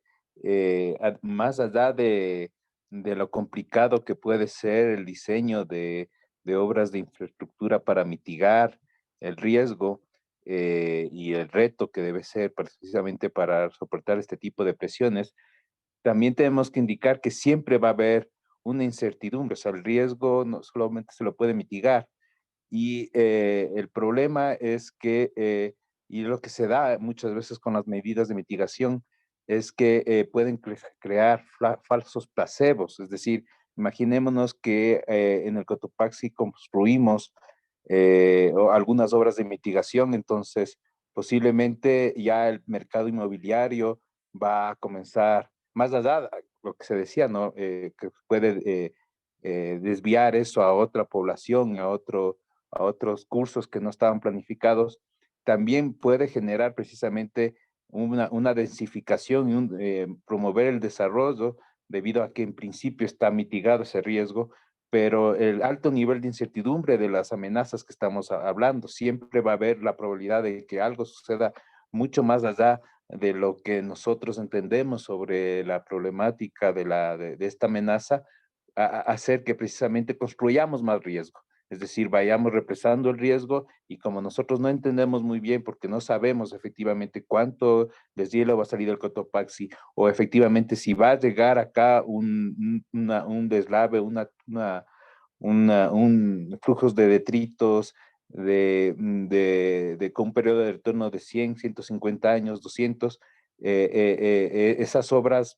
más allá de lo complicado que puede ser el diseño de obras de infraestructura para mitigar el riesgo y el reto que debe ser precisamente para soportar este tipo de presiones, también tenemos que indicar que siempre va a haber una incertidumbre, o sea, el riesgo no solamente se lo puede mitigar, y el problema es que, y lo que se da muchas veces con las medidas de mitigación, es que pueden crear falsos placebos. Es decir, imaginémonos que en el Cotopaxi construimos algunas obras de mitigación, entonces posiblemente ya el mercado inmobiliario va a comenzar, más allá de lo que se decía, ¿no? Que puede desviar eso a otra población, a otros cursos que no estaban planificados, también puede generar precisamente una densificación y promover el desarrollo debido a que en principio está mitigado ese riesgo, pero el alto nivel de incertidumbre de las amenazas que estamos hablando, siempre va a haber la probabilidad de que algo suceda mucho más allá de lo que nosotros entendemos sobre la problemática de esta amenaza, hacer que precisamente construyamos más riesgo. Es decir, vayamos represando el riesgo y como nosotros no entendemos muy bien porque no sabemos efectivamente cuánto deshielo va a salir del Cotopaxi o efectivamente si va a llegar acá un deslave, un flujos de detritos con un periodo de retorno de 100, 150 años, 200, esas obras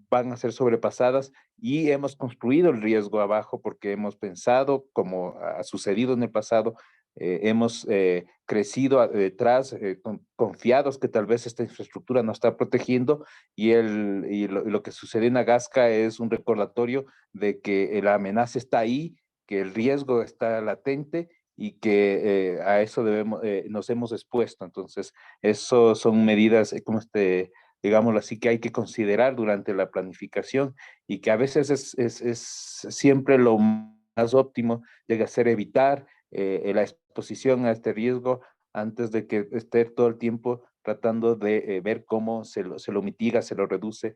van a ser sobrepasadas y hemos construido el riesgo abajo porque hemos pensado, como ha sucedido en el pasado, hemos crecido detrás, confiados que tal vez esta infraestructura nos está protegiendo y lo que sucede en Agasca es un recordatorio de que la amenaza está ahí, que el riesgo está latente y que a eso nos hemos expuesto. Entonces, eso son medidas, como digámoslo así, que hay que considerar durante la planificación y que a veces es siempre lo más óptimo, llega a ser evitar la exposición a este riesgo antes de que esté todo el tiempo tratando de ver cómo se lo mitiga, se lo reduce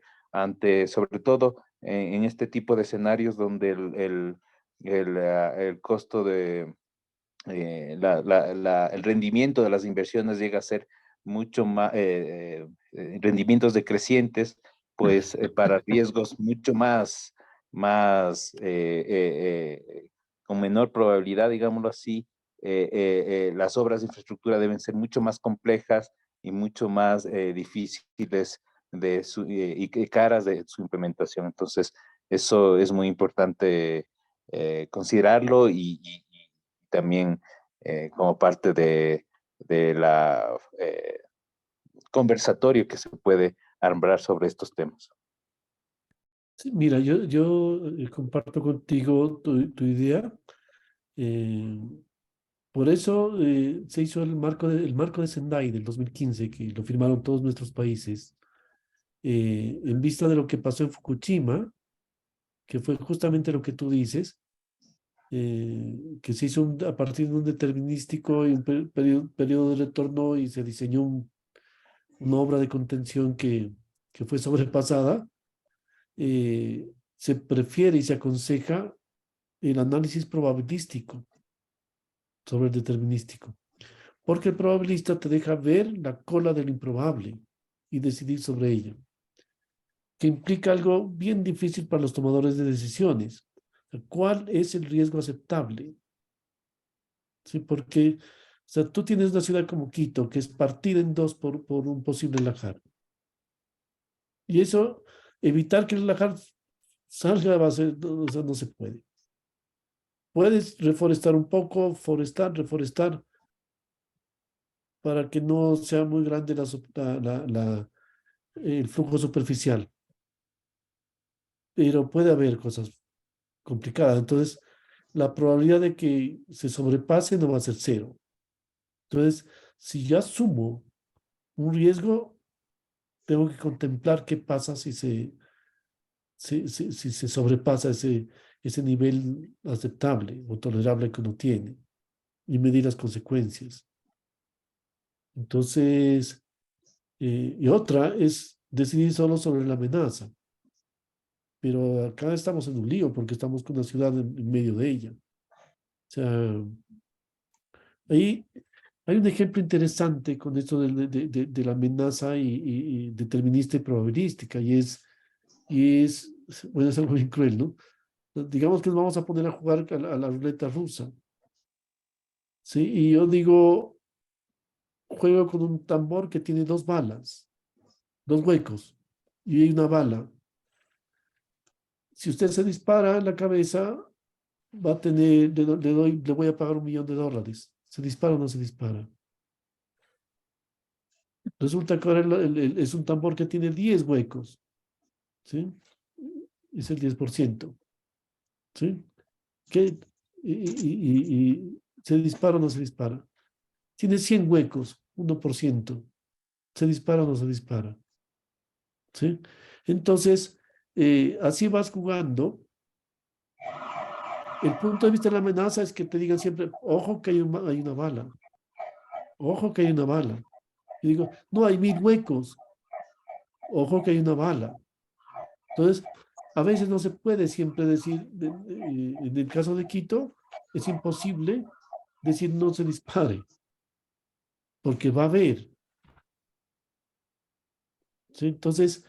sobre todo en este tipo de escenarios donde el costo el rendimiento de las inversiones llega a ser mucho más, rendimientos decrecientes, pues para riesgos mucho con menor probabilidad, digámoslo así, las obras de infraestructura deben ser mucho más complejas, y mucho más difíciles y caras de su implementación. Entonces, eso es muy importante considerarlo y también como parte de la conversatorio que se puede armar sobre estos temas. Sí, mira, yo comparto contigo tu idea. Por eso se hizo el marco de Sendai del 2015, que lo firmaron todos nuestros países, en vista de lo que pasó en Fukushima, que fue justamente lo que tú dices, que se hizo a partir de un determinístico y un periodo de retorno y se diseñó una obra de contención que fue sobrepasada. Se prefiere y se aconseja el análisis probabilístico sobre el determinístico, porque el probabilista te deja ver la cola del improbable y decidir sobre ello, que implica algo bien difícil para los tomadores de decisiones. ¿Cuál es el riesgo aceptable? ¿Sí? Porque, o sea, tú tienes una ciudad como Quito, que es partida en dos por un posible lajar. Y eso, evitar que el lajar salga va a ser, o sea, no se puede. Puedes reforestar un poco, reforestar, para que no sea muy grande el flujo superficial. Pero puede haber cosas complicadas. Entonces, la probabilidad de que se sobrepase no va a ser cero. Entonces, si yo asumo un riesgo, tengo que contemplar qué pasa si se sobrepasa ese nivel aceptable o tolerable que uno tiene y medir las consecuencias. Entonces, y otra es decidir solo sobre la amenaza. Pero acá estamos en un lío porque estamos con una ciudad en medio de ella. O sea, ahí hay un ejemplo interesante con esto de la amenaza y determinista y probabilística, bueno, es algo bien cruel, ¿no? Digamos que nos vamos a poner a jugar a la ruleta rusa, ¿sí? Y yo digo, juego con un tambor que tiene dos balas, dos huecos, y hay una bala. Si usted se dispara en la cabeza, va a tener, le voy a pagar $1.000.000. ¿Se dispara o no se dispara? Resulta que ahora es un tambor que tiene 10 huecos, ¿sí? Es el 10%, ¿sí? ¿Qué? Y ¿se dispara o no se dispara? Tiene 100 huecos, 1%. ¿Se dispara o no se dispara? ¿Sí? Entonces, así vas jugando. El punto de vista de la amenaza es que te digan siempre, ojo que hay una bala, ojo que hay una bala. Y digo, no, hay 1.000 huecos, ojo que hay una bala. Entonces, a veces no se puede siempre decir, en el caso de Quito, es imposible decir no se dispare, porque va a haber. ¿Sí? Entonces,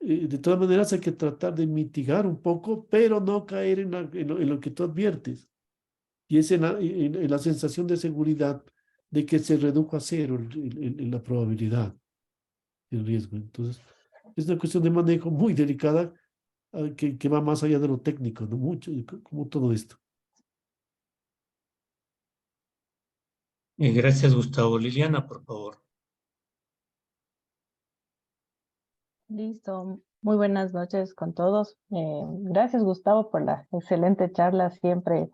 de todas maneras hay que tratar de mitigar un poco, pero no caer en lo que tú adviertes. Y es en la sensación de seguridad de que se redujo a cero la probabilidad, el riesgo. Entonces, es una cuestión de manejo muy delicada que va más allá de lo técnico, ¿no? Mucho, como todo esto. Gracias, Gustavo. Liliana, por favor. Listo. Muy buenas noches con todos. Gracias, Gustavo, por la excelente charla. Siempre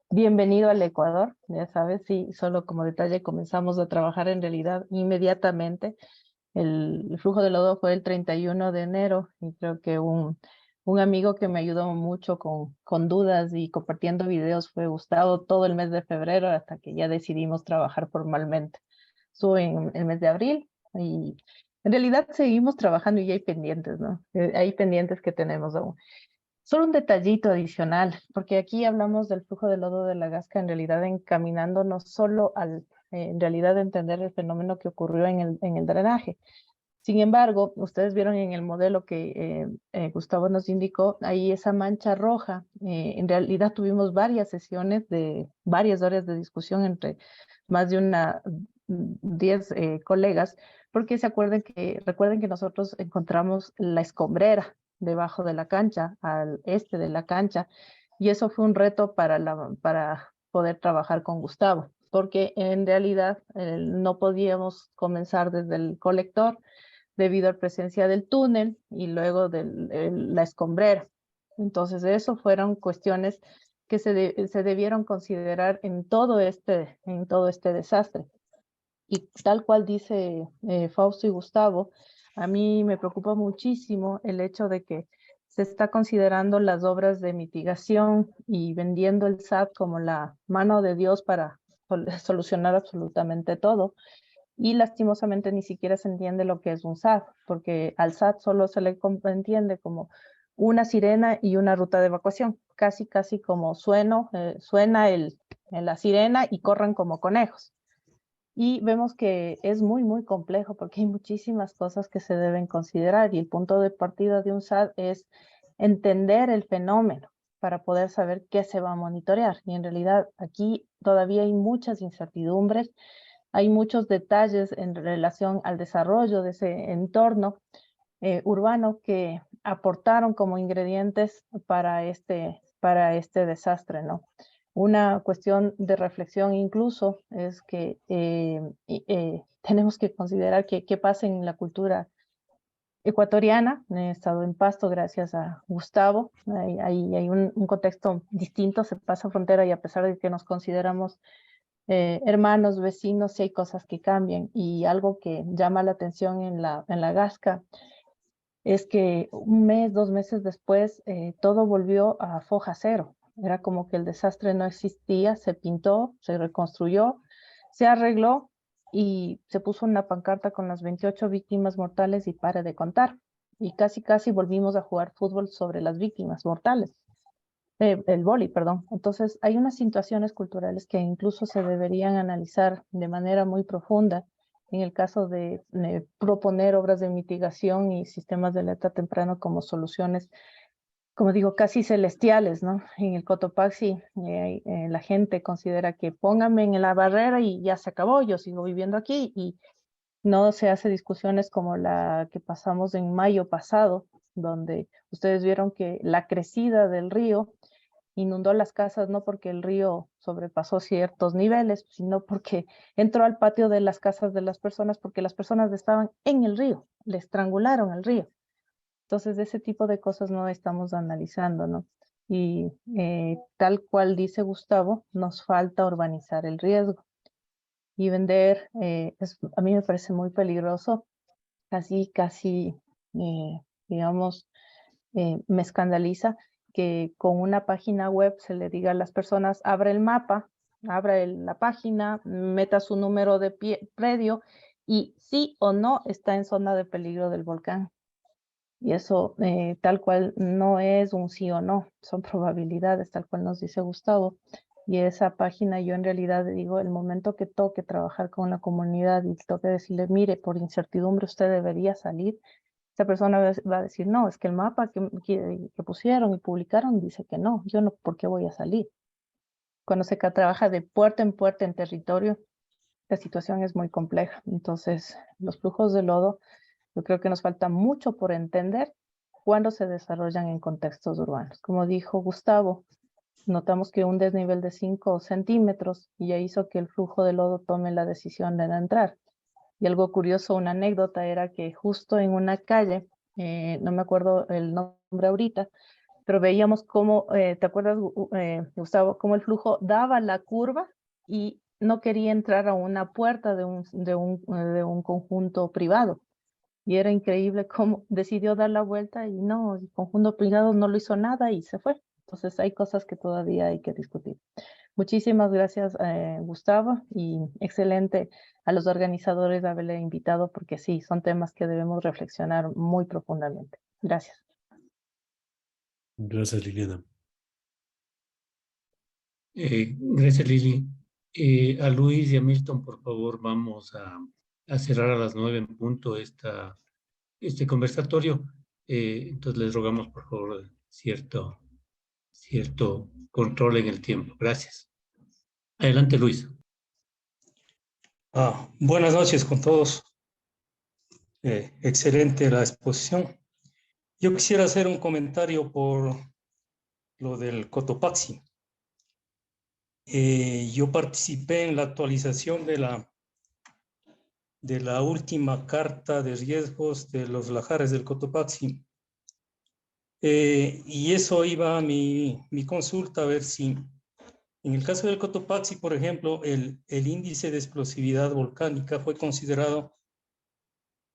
bienvenido al Ecuador. Ya sabes, sí, solo como detalle comenzamos a trabajar en realidad inmediatamente. El flujo de lodo fue el 31 de enero y creo que un amigo que me ayudó mucho con dudas y compartiendo videos fue Gustavo todo el mes de febrero hasta que ya decidimos trabajar formalmente. Estuve en el mes de abril y en realidad seguimos trabajando y hay pendientes, ¿no? Hay pendientes que tenemos aún. Solo un detallito adicional, porque aquí hablamos del flujo de lodo de la Gasca, en realidad encaminándonos solo en realidad entender el fenómeno que ocurrió en el drenaje. Sin embargo, ustedes vieron en el modelo que Gustavo nos indicó, ahí esa mancha roja, en realidad tuvimos varias sesiones de varias horas de discusión entre más de 10 colegas, porque recuerden que nosotros encontramos la escombrera debajo de la cancha, al este de la cancha, y eso fue un reto para poder trabajar con Gustavo, porque en realidad no podíamos comenzar desde el colector debido a la presencia del túnel y luego de la escombrera. Entonces, eso fueron cuestiones que se debieron considerar en todo este desastre. Y tal cual dice Fausto y Gustavo, a mí me preocupa muchísimo el hecho de que se está considerando las obras de mitigación y vendiendo el SAT como la mano de Dios para solucionar absolutamente todo. Y lastimosamente ni siquiera se entiende lo que es un SAT, porque al SAT solo se le entiende como una sirena y una ruta de evacuación, casi como suena la sirena y corren como conejos. Y vemos que es muy complejo porque hay muchísimas cosas que se deben considerar y el punto de partida de un SAT es entender el fenómeno para poder saber qué se va a monitorear. Y en realidad aquí todavía hay muchas incertidumbres, hay muchos detalles en relación al desarrollo de ese entorno urbano que aportaron como ingredientes para este desastre, ¿no? Una cuestión de reflexión incluso es que tenemos que considerar qué pasa en la cultura ecuatoriana. He estado en Pasto gracias a Gustavo. Hay un contexto distinto, se pasa frontera y a pesar de que nos consideramos hermanos, vecinos, sí hay cosas que cambian. Y algo que llama la atención en la Gasca es que un mes, 2 meses después, todo volvió a foja cero. Era como que el desastre no existía, se pintó, se reconstruyó, se arregló y se puso una pancarta con las 28 víctimas mortales y pare de contar. Y casi volvimos a jugar fútbol sobre las víctimas mortales. El vóley, perdón. Entonces, hay unas situaciones culturales que incluso se deberían analizar de manera muy profunda en el caso de proponer obras de mitigación y sistemas de alerta temprano como soluciones, como digo, casi celestiales, ¿no? En el Cotopaxi, la gente considera que pónganme en la barrera y ya se acabó, yo sigo viviendo aquí, y no se hace discusiones como la que pasamos en mayo pasado, donde ustedes vieron que la crecida del río inundó las casas no porque el río sobrepasó ciertos niveles, sino porque entró al patio de las casas de las personas porque las personas estaban en el río, le estrangularon el río. Entonces, ese tipo de cosas no estamos analizando, ¿no? Y tal cual dice Gustavo, nos falta urbanizar el riesgo. Y vender, a mí me parece muy peligroso, casi, digamos, me escandaliza que con una página web se le diga a las personas, abra el mapa, abra la página, meta su número de predio y sí o no está en zona de peligro del volcán. Y eso tal cual no es un sí o no, son probabilidades, tal cual nos dice Gustavo. Y esa página yo en realidad digo, el momento que toque trabajar con la comunidad y toque decirle, mire, por incertidumbre usted debería salir, esa persona va a decir, no, es que el mapa que pusieron y publicaron dice que no, yo no, ¿por qué voy a salir? Cuando se trabaja de puerta en territorio, la situación es muy compleja. Entonces, los flujos de lodo, yo creo que nos falta mucho por entender cuando se desarrollan en contextos urbanos. Como dijo Gustavo, notamos que un desnivel de 5 centímetros ya hizo que el flujo de lodo tome la decisión de no entrar. Y algo curioso, una anécdota era que justo en una calle, no me acuerdo el nombre ahorita, pero veíamos cómo, ¿te acuerdas, Gustavo? Cómo el flujo daba la curva y no quería entrar a una puerta de un conjunto privado. Y era increíble cómo decidió dar la vuelta y no, el conjunto privado no lo hizo nada y se fue. Entonces hay cosas que todavía hay que discutir. Muchísimas gracias, Gustavo, y excelente a los organizadores de haberle invitado, porque sí, son temas que debemos reflexionar muy profundamente. Gracias. Gracias, Liliana. Gracias, Lili. A Luis y a Milton, por favor, vamos a cerrar a las 9 en punto este conversatorio. Entonces les rogamos, por favor, cierto control en el tiempo. Gracias. Adelante, Luis. Buenas noches con todos. excelente la exposición. Yo quisiera hacer un comentario por lo del Cotopaxi. Yo participé en la actualización de la última carta de riesgos de los lahares del Cotopaxi. Y eso iba a mi consulta, a ver si en el caso del Cotopaxi, por ejemplo, el índice de explosividad volcánica fue considerado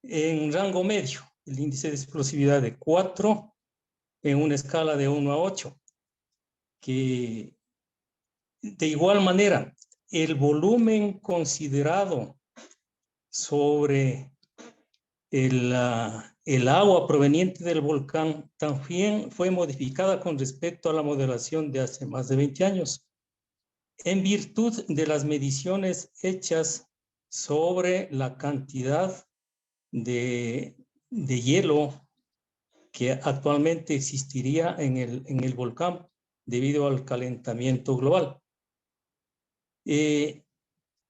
en rango medio, el índice de explosividad de 4 en una escala de 1 a 8, que de igual manera el volumen considerado sobre el agua proveniente del volcán también fue modificada con respecto a la modelación de hace más de 20 años, en virtud de las mediciones hechas sobre la cantidad de hielo que actualmente existiría en el volcán debido al calentamiento global.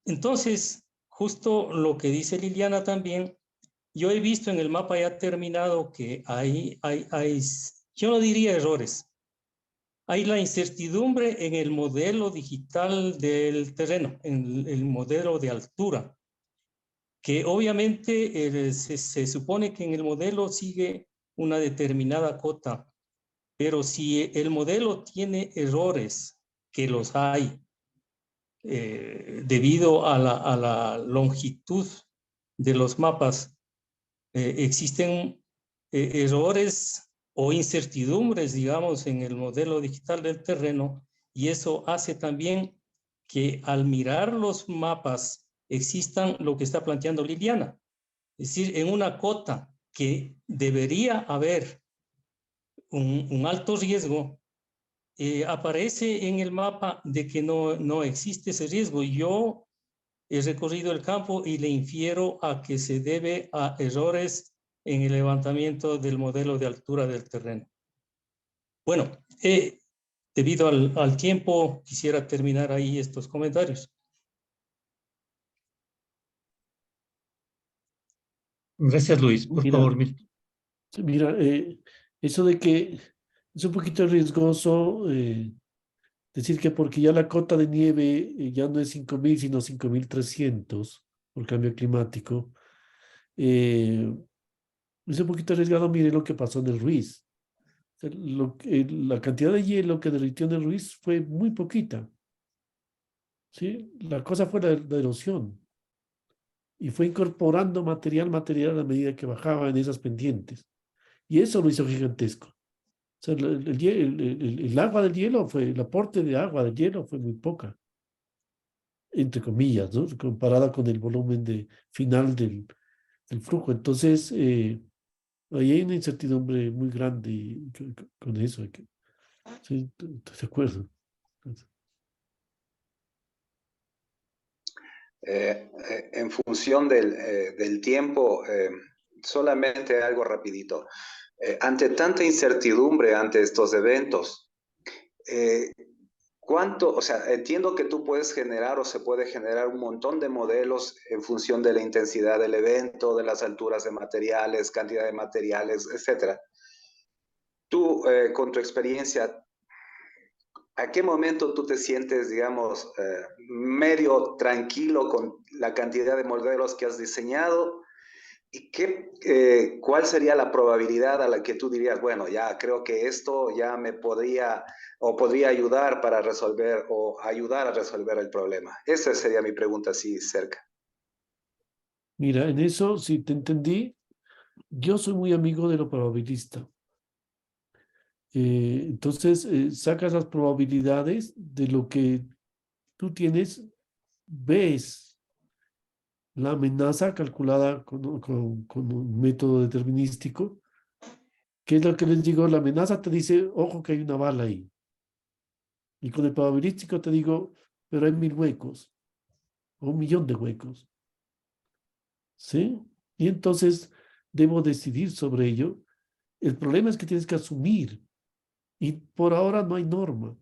Entonces, justo lo que dice Liliana también, yo he visto en el mapa ya terminado que hay, yo no diría errores, hay la incertidumbre en el modelo digital del terreno, en el modelo de altura, que obviamente se supone que en el modelo sigue una determinada cota, pero si el modelo tiene errores, que los hay, debido a la longitud de los mapas, existen errores o incertidumbres, digamos, en el modelo digital del terreno, y eso hace también que al mirar los mapas existan lo que está planteando Liliana. Es decir, en una cota que debería haber un alto riesgo, aparece en el mapa de que no existe ese riesgo. Yo he recorrido el campo y le infiero a que se debe a errores en el levantamiento del modelo de altura del terreno. Bueno, debido al tiempo, quisiera terminar ahí estos comentarios. Gracias, Luis. Por favor, Milton. Mira, eso de que es un poquito riesgoso decir que porque ya la cota de nieve ya no es 5.000, sino 5.300 por cambio climático. Es un poquito arriesgado. Mire lo que pasó en el Ruiz. La cantidad de hielo que derritió en el Ruiz fue muy poquita. ¿Sí? La cosa fue la erosión. Y fue incorporando material a la medida que bajaba en esas pendientes. Y eso lo hizo gigantesco. O sea, el agua del hielo el aporte de agua del hielo fue muy poca, entre comillas, ¿no? Comparada con el volumen final del flujo. Entonces, ahí hay una incertidumbre muy grande con eso. Sí, estoy de acuerdo. En función del tiempo, solamente algo rapidito. Ante tanta incertidumbre ante estos eventos, o sea, entiendo que tú puedes generar o se puede generar un montón de modelos en función de la intensidad del evento, de las alturas de materiales, cantidad de materiales, etcétera. Tú, con tu experiencia, ¿a qué momento tú te sientes, digamos, medio tranquilo con la cantidad de modelos que has diseñado? ¿Y cuál sería la probabilidad a la que tú dirías, bueno, ya creo que esto ya me podría ayudar para resolver o ayudar a resolver el problema? Esa sería mi pregunta así cerca. Mira, en eso, si te entendí, yo soy muy amigo de lo probabilista. Entonces, sacas las probabilidades de lo que tú tienes, ves la amenaza calculada con un método determinístico, que es lo que les digo, la amenaza te dice, ojo que hay una bala ahí. Y con el probabilístico te digo, pero hay 1.000 huecos, o 1.000.000 de huecos. ¿Sí? Y entonces debo decidir sobre ello. El problema es que tienes que asumir, y por ahora no hay norma.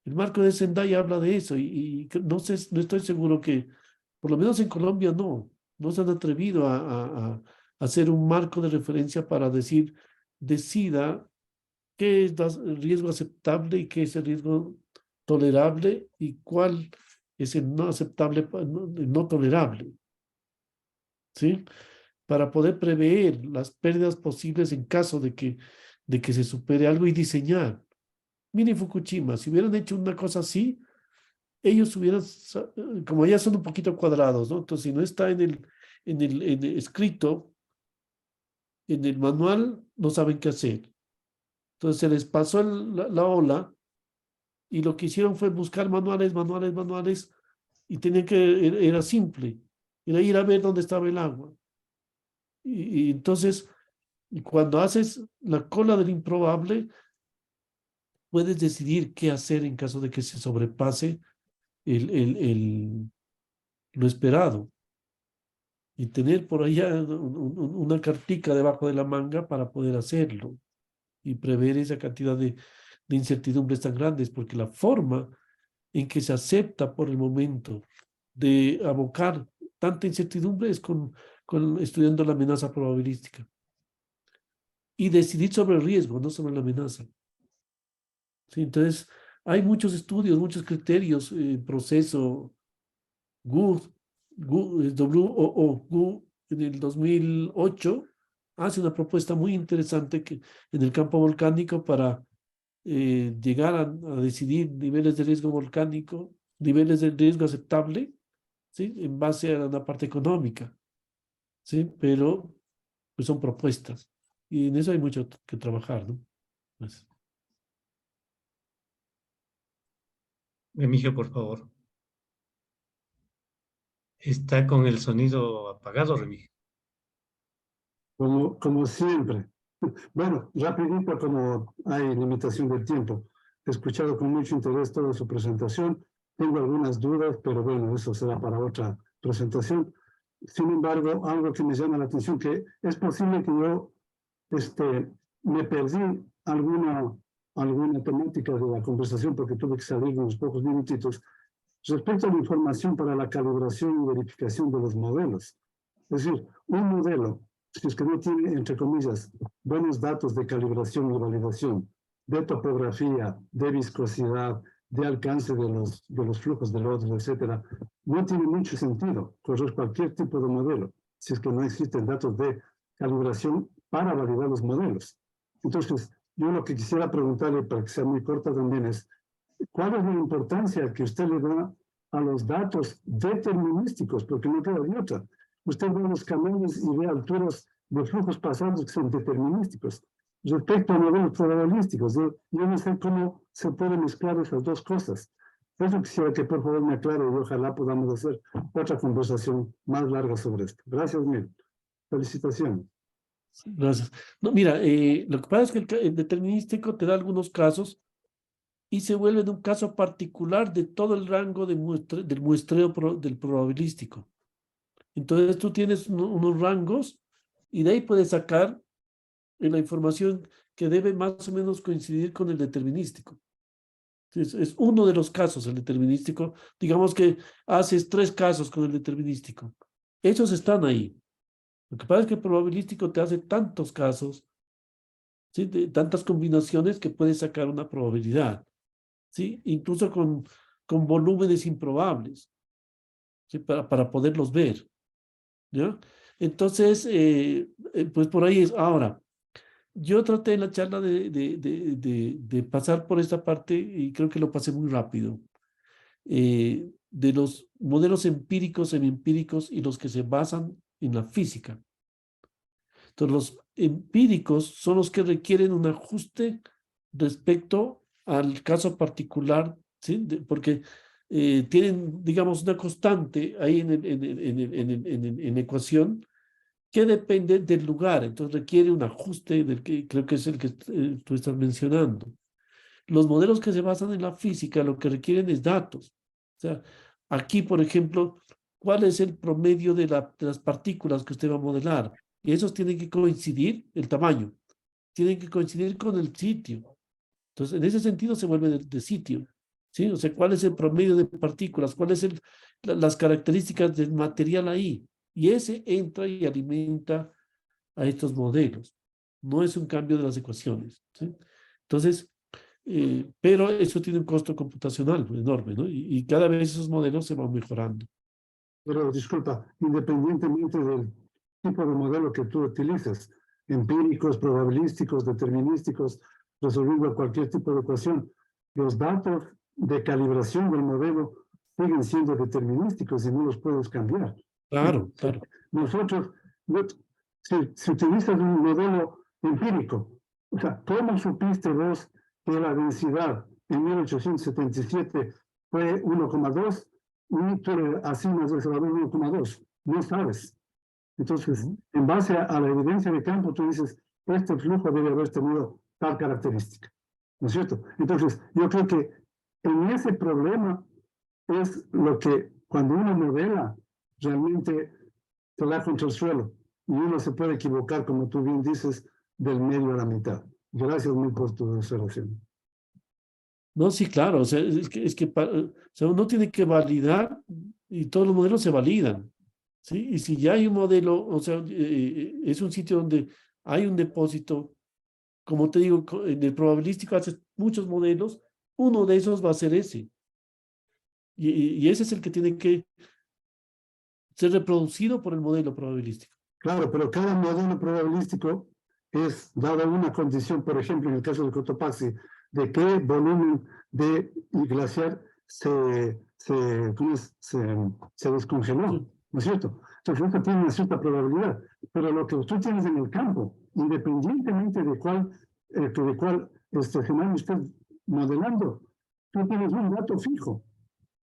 El marco de Sendai habla de eso, y no sé, no estoy seguro que, por lo menos en Colombia no. No se han atrevido a hacer un marco de referencia para decir, decida qué es el riesgo aceptable y qué es el riesgo tolerable y cuál es el no aceptable, el no tolerable. ¿Sí? Para poder prever las pérdidas posibles en caso de que se supere algo y diseñar. Miren Fukushima, si hubieran hecho una cosa así, ellos hubieran, como ya son un poquito cuadrados, ¿no? Entonces, si no está en el escrito, en el manual, no saben qué hacer. Entonces, se les pasó la ola y lo que hicieron fue buscar manuales, y tenían que, era simple, era ir a ver dónde estaba el agua. Y entonces, y cuando haces la cola del improbable, puedes decidir qué hacer en caso de que se sobrepase lo esperado. Y tener por allá una cartica debajo de la manga para poder hacerlo y prever esa cantidad de incertidumbres tan grandes, porque la forma en que se acepta por el momento de abocar tanta incertidumbre es con estudiando la amenaza probabilística. Y decidir sobre el riesgo, no sobre la amenaza. ¿Sí? Entonces, hay muchos estudios, muchos criterios, proceso WOO en el 2008 hace una propuesta muy interesante que, en el campo volcánico para llegar a decidir niveles de riesgo volcánico, niveles de riesgo aceptable, ¿sí? En base a la parte económica, ¿sí? Pero pues son propuestas y en eso hay mucho que trabajar, ¿no? Pues. Remigio, por favor. Está con el sonido apagado, Remigio. Como siempre. Bueno, rapidito, como hay limitación del tiempo. He escuchado con mucho interés toda su presentación. Tengo algunas dudas, pero bueno, eso será para otra presentación. Sin embargo, algo que me llama la atención, que es posible que yo me perdí alguna temática de la conversación porque tuve que salir unos pocos minutitos respecto a la información para la calibración y verificación de los modelos. Es decir, un modelo, si es que no tiene, entre comillas, buenos datos de calibración y validación, de topografía, de viscosidad, de alcance de los flujos de lodos, etcétera, no tiene mucho sentido correr cualquier tipo de modelo si es que no existen datos de calibración para validar los modelos. Entonces, yo lo que quisiera preguntarle, para que sea muy corta también, es ¿cuál es la importancia que usted le da a los datos determinísticos? Porque no queda de otra. Usted ve los caminos y ve alturas de flujos pasados que son determinísticos. Respecto a modelos probabilísticos, yo no sé cómo se pueden mezclar esas dos cosas. Por eso quisiera que por favor me aclare y ojalá podamos hacer otra conversación más larga sobre esto. Gracias mil. Felicitaciones. Gracias. No, mira, lo que pasa es que el determinístico te da algunos casos y se vuelve de un caso particular de todo el rango del muestreo del probabilístico. Entonces tú tienes unos rangos y de ahí puedes sacar la información que debe más o menos coincidir con el determinístico. Es uno de los casos, el determinístico. Digamos que haces 3 casos con el determinístico. Esos están ahí. Lo que pasa es que el probabilístico te hace tantos casos, ¿sí? De tantas combinaciones que puedes sacar una probabilidad, ¿sí? Incluso con volúmenes improbables, ¿sí? Para poderlos ver, ¿ya? Entonces, pues por ahí es. Ahora, yo traté en la charla de pasar por esta parte y creo que lo pasé muy rápido, de los modelos empíricos, semiempíricos y los que se basan en la física. Entonces, los empíricos son los que requieren un ajuste respecto al caso particular, ¿sí? Porque tienen, digamos, una constante ahí en la ecuación que depende del lugar. Entonces, requiere un ajuste del que creo que es el que tú estás mencionando. Los modelos que se basan en la física lo que requieren es datos. O sea, aquí, por ejemplo, ¿cuál es el promedio de las partículas que usted va a modelar? Y esos tienen que coincidir, el tamaño, tienen que coincidir con el sitio. Entonces, en ese sentido se vuelve de sitio, ¿sí? O sea, ¿cuál es el promedio de partículas? ¿Cuáles son las características del material ahí? Y ese entra y alimenta a estos modelos. No es un cambio de las ecuaciones, ¿sí? Entonces, pero eso tiene un costo computacional enorme, ¿no? Y cada vez esos modelos se van mejorando. Pero disculpa, independientemente del tipo de modelo que tú utilices, empíricos, probabilísticos, determinísticos, resolviendo cualquier tipo de ecuación, los datos de calibración del modelo siguen siendo determinísticos y no los puedes cambiar. Claro, claro. Nosotros, si utilizas un modelo empírico, o sea, ¿cómo supiste vos que la densidad en 1877 fue 1,2 y tú le asignas el valor 1,2? No sabes. Entonces, en base a la evidencia de campo, tú dices, este flujo debe haber tenido tal característica. ¿No es cierto? Entonces, yo creo que en ese problema es lo que cuando uno modela realmente se da contra el suelo y uno se puede equivocar, como tú bien dices, del medio a la mitad. Gracias mil por tu observación. No, sí, claro, o sea, o sea, uno tiene que validar y todos los modelos se validan, ¿sí? Y si ya hay un modelo, o sea, es un sitio donde hay un depósito, como te digo, en el probabilístico haces muchos modelos, uno de esos va a ser ese. Y ese es el que tiene que ser reproducido por el modelo probabilístico. Claro, pero cada modelo probabilístico es dada una condición, por ejemplo, en el caso del Cotopaxi, de qué volumen de glaciar se descongeló, ¿no es cierto? Entonces, esto tiene una cierta probabilidad, pero lo que tú tienes en el campo, independientemente de cuál escenario estés modelando, tú tienes un dato fijo,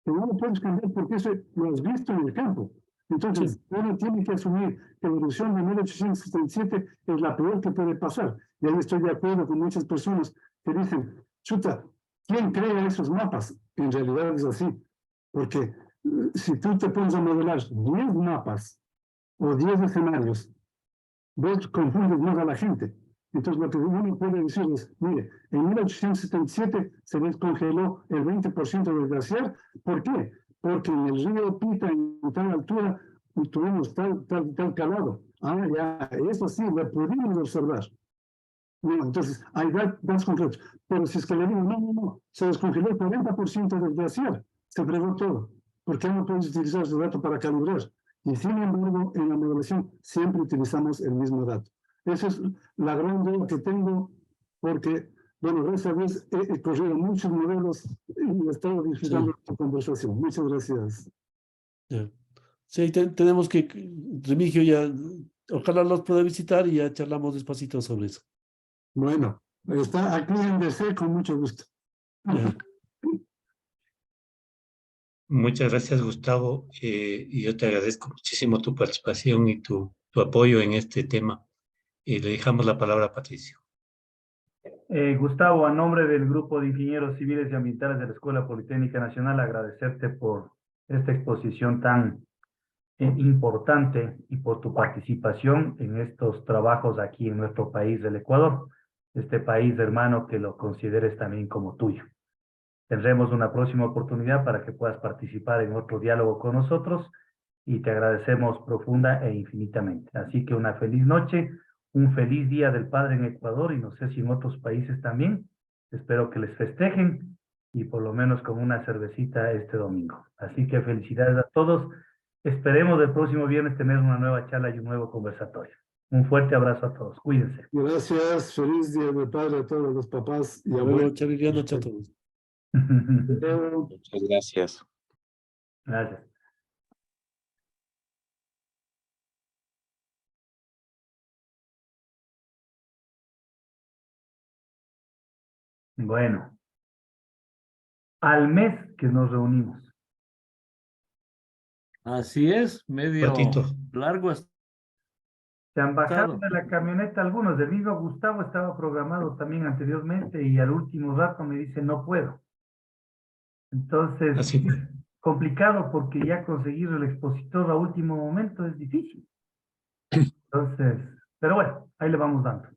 que no lo puedes cambiar porque eso lo has visto en el campo. Entonces, uno tiene que asumir que la erupción de 1877 es la peor que puede pasar. Y ahí estoy de acuerdo con muchas personas que dicen, chuta, ¿quién crea esos mapas? En realidad es así, porque si tú te pones a modelar 10 mapas o 10 escenarios, vos confundes más a la gente. Entonces, lo que uno puede decir es, mire, en 1877 se descongeló el 20% del glaciar. ¿Por qué? Porque en el río Pita, en tal altura, tuvimos tal calado. Ah, ya, eso sí, lo pudimos observar. Bueno, entonces, hay datos concretos. Pero si es que le digo, no, se descongeló el 40% del glaciar, se fregó todo. ¿Por qué no puedes utilizar ese dato para calibrar? Y sin embargo, en la modelación siempre utilizamos el mismo dato. Esa es la gran duda que tengo, porque, bueno, gracias a Dios he corrido muchos modelos y he estado disfrutando de tu conversación. Muchas gracias. Sí, tenemos que, Remigio, ya, ojalá los pueda visitar y ya charlamos despacito sobre eso. Bueno, está aquí en DC con mucho gusto. Muchas gracias, Gustavo. Y yo te agradezco muchísimo tu participación y tu apoyo en este tema. Le dejamos la palabra a Patricio. Gustavo, a nombre del Grupo de Ingenieros Civiles y Ambientales de la Escuela Politécnica Nacional, agradecerte por esta exposición tan importante y por tu participación en estos trabajos aquí en nuestro país del Ecuador, este país hermano que lo consideres también como tuyo. Tendremos una próxima oportunidad para que puedas participar en otro diálogo con nosotros y te agradecemos profunda e infinitamente. Así que una feliz noche, un feliz Día del Padre en Ecuador y no sé si en otros países también. Espero que les festejen y por lo menos con una cervecita este domingo. Así que felicidades a todos. Esperemos el próximo viernes tener una nueva charla y un nuevo conversatorio. Un fuerte abrazo a todos. Cuídense. Gracias. Feliz Día del Padre a todos los papás y abuelos. Noche a todos. Muchas gracias. Gracias. Bueno, al mes que nos reunimos. Así es, medio Cortito. largo. Se han bajado de la camioneta algunos. El mismo Gustavo estaba programado también anteriormente y al último rato me dice no puedo. Entonces, Así fue. complicado porque ya conseguir el expositor a último momento es difícil. Entonces, pero bueno, ahí le vamos dando.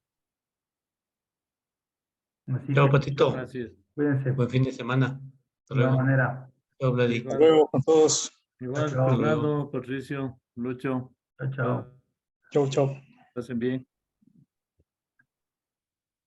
Así Chao, que, Patito. Gracias. cuídense. Buen fin de semana. Hasta De igual luego. manera. Chao, Vladi. Hasta luego a todos. Igual, Chao. Fernando, Patricio, Lucho. Chao, chao. Chau, chau. Pasen bien.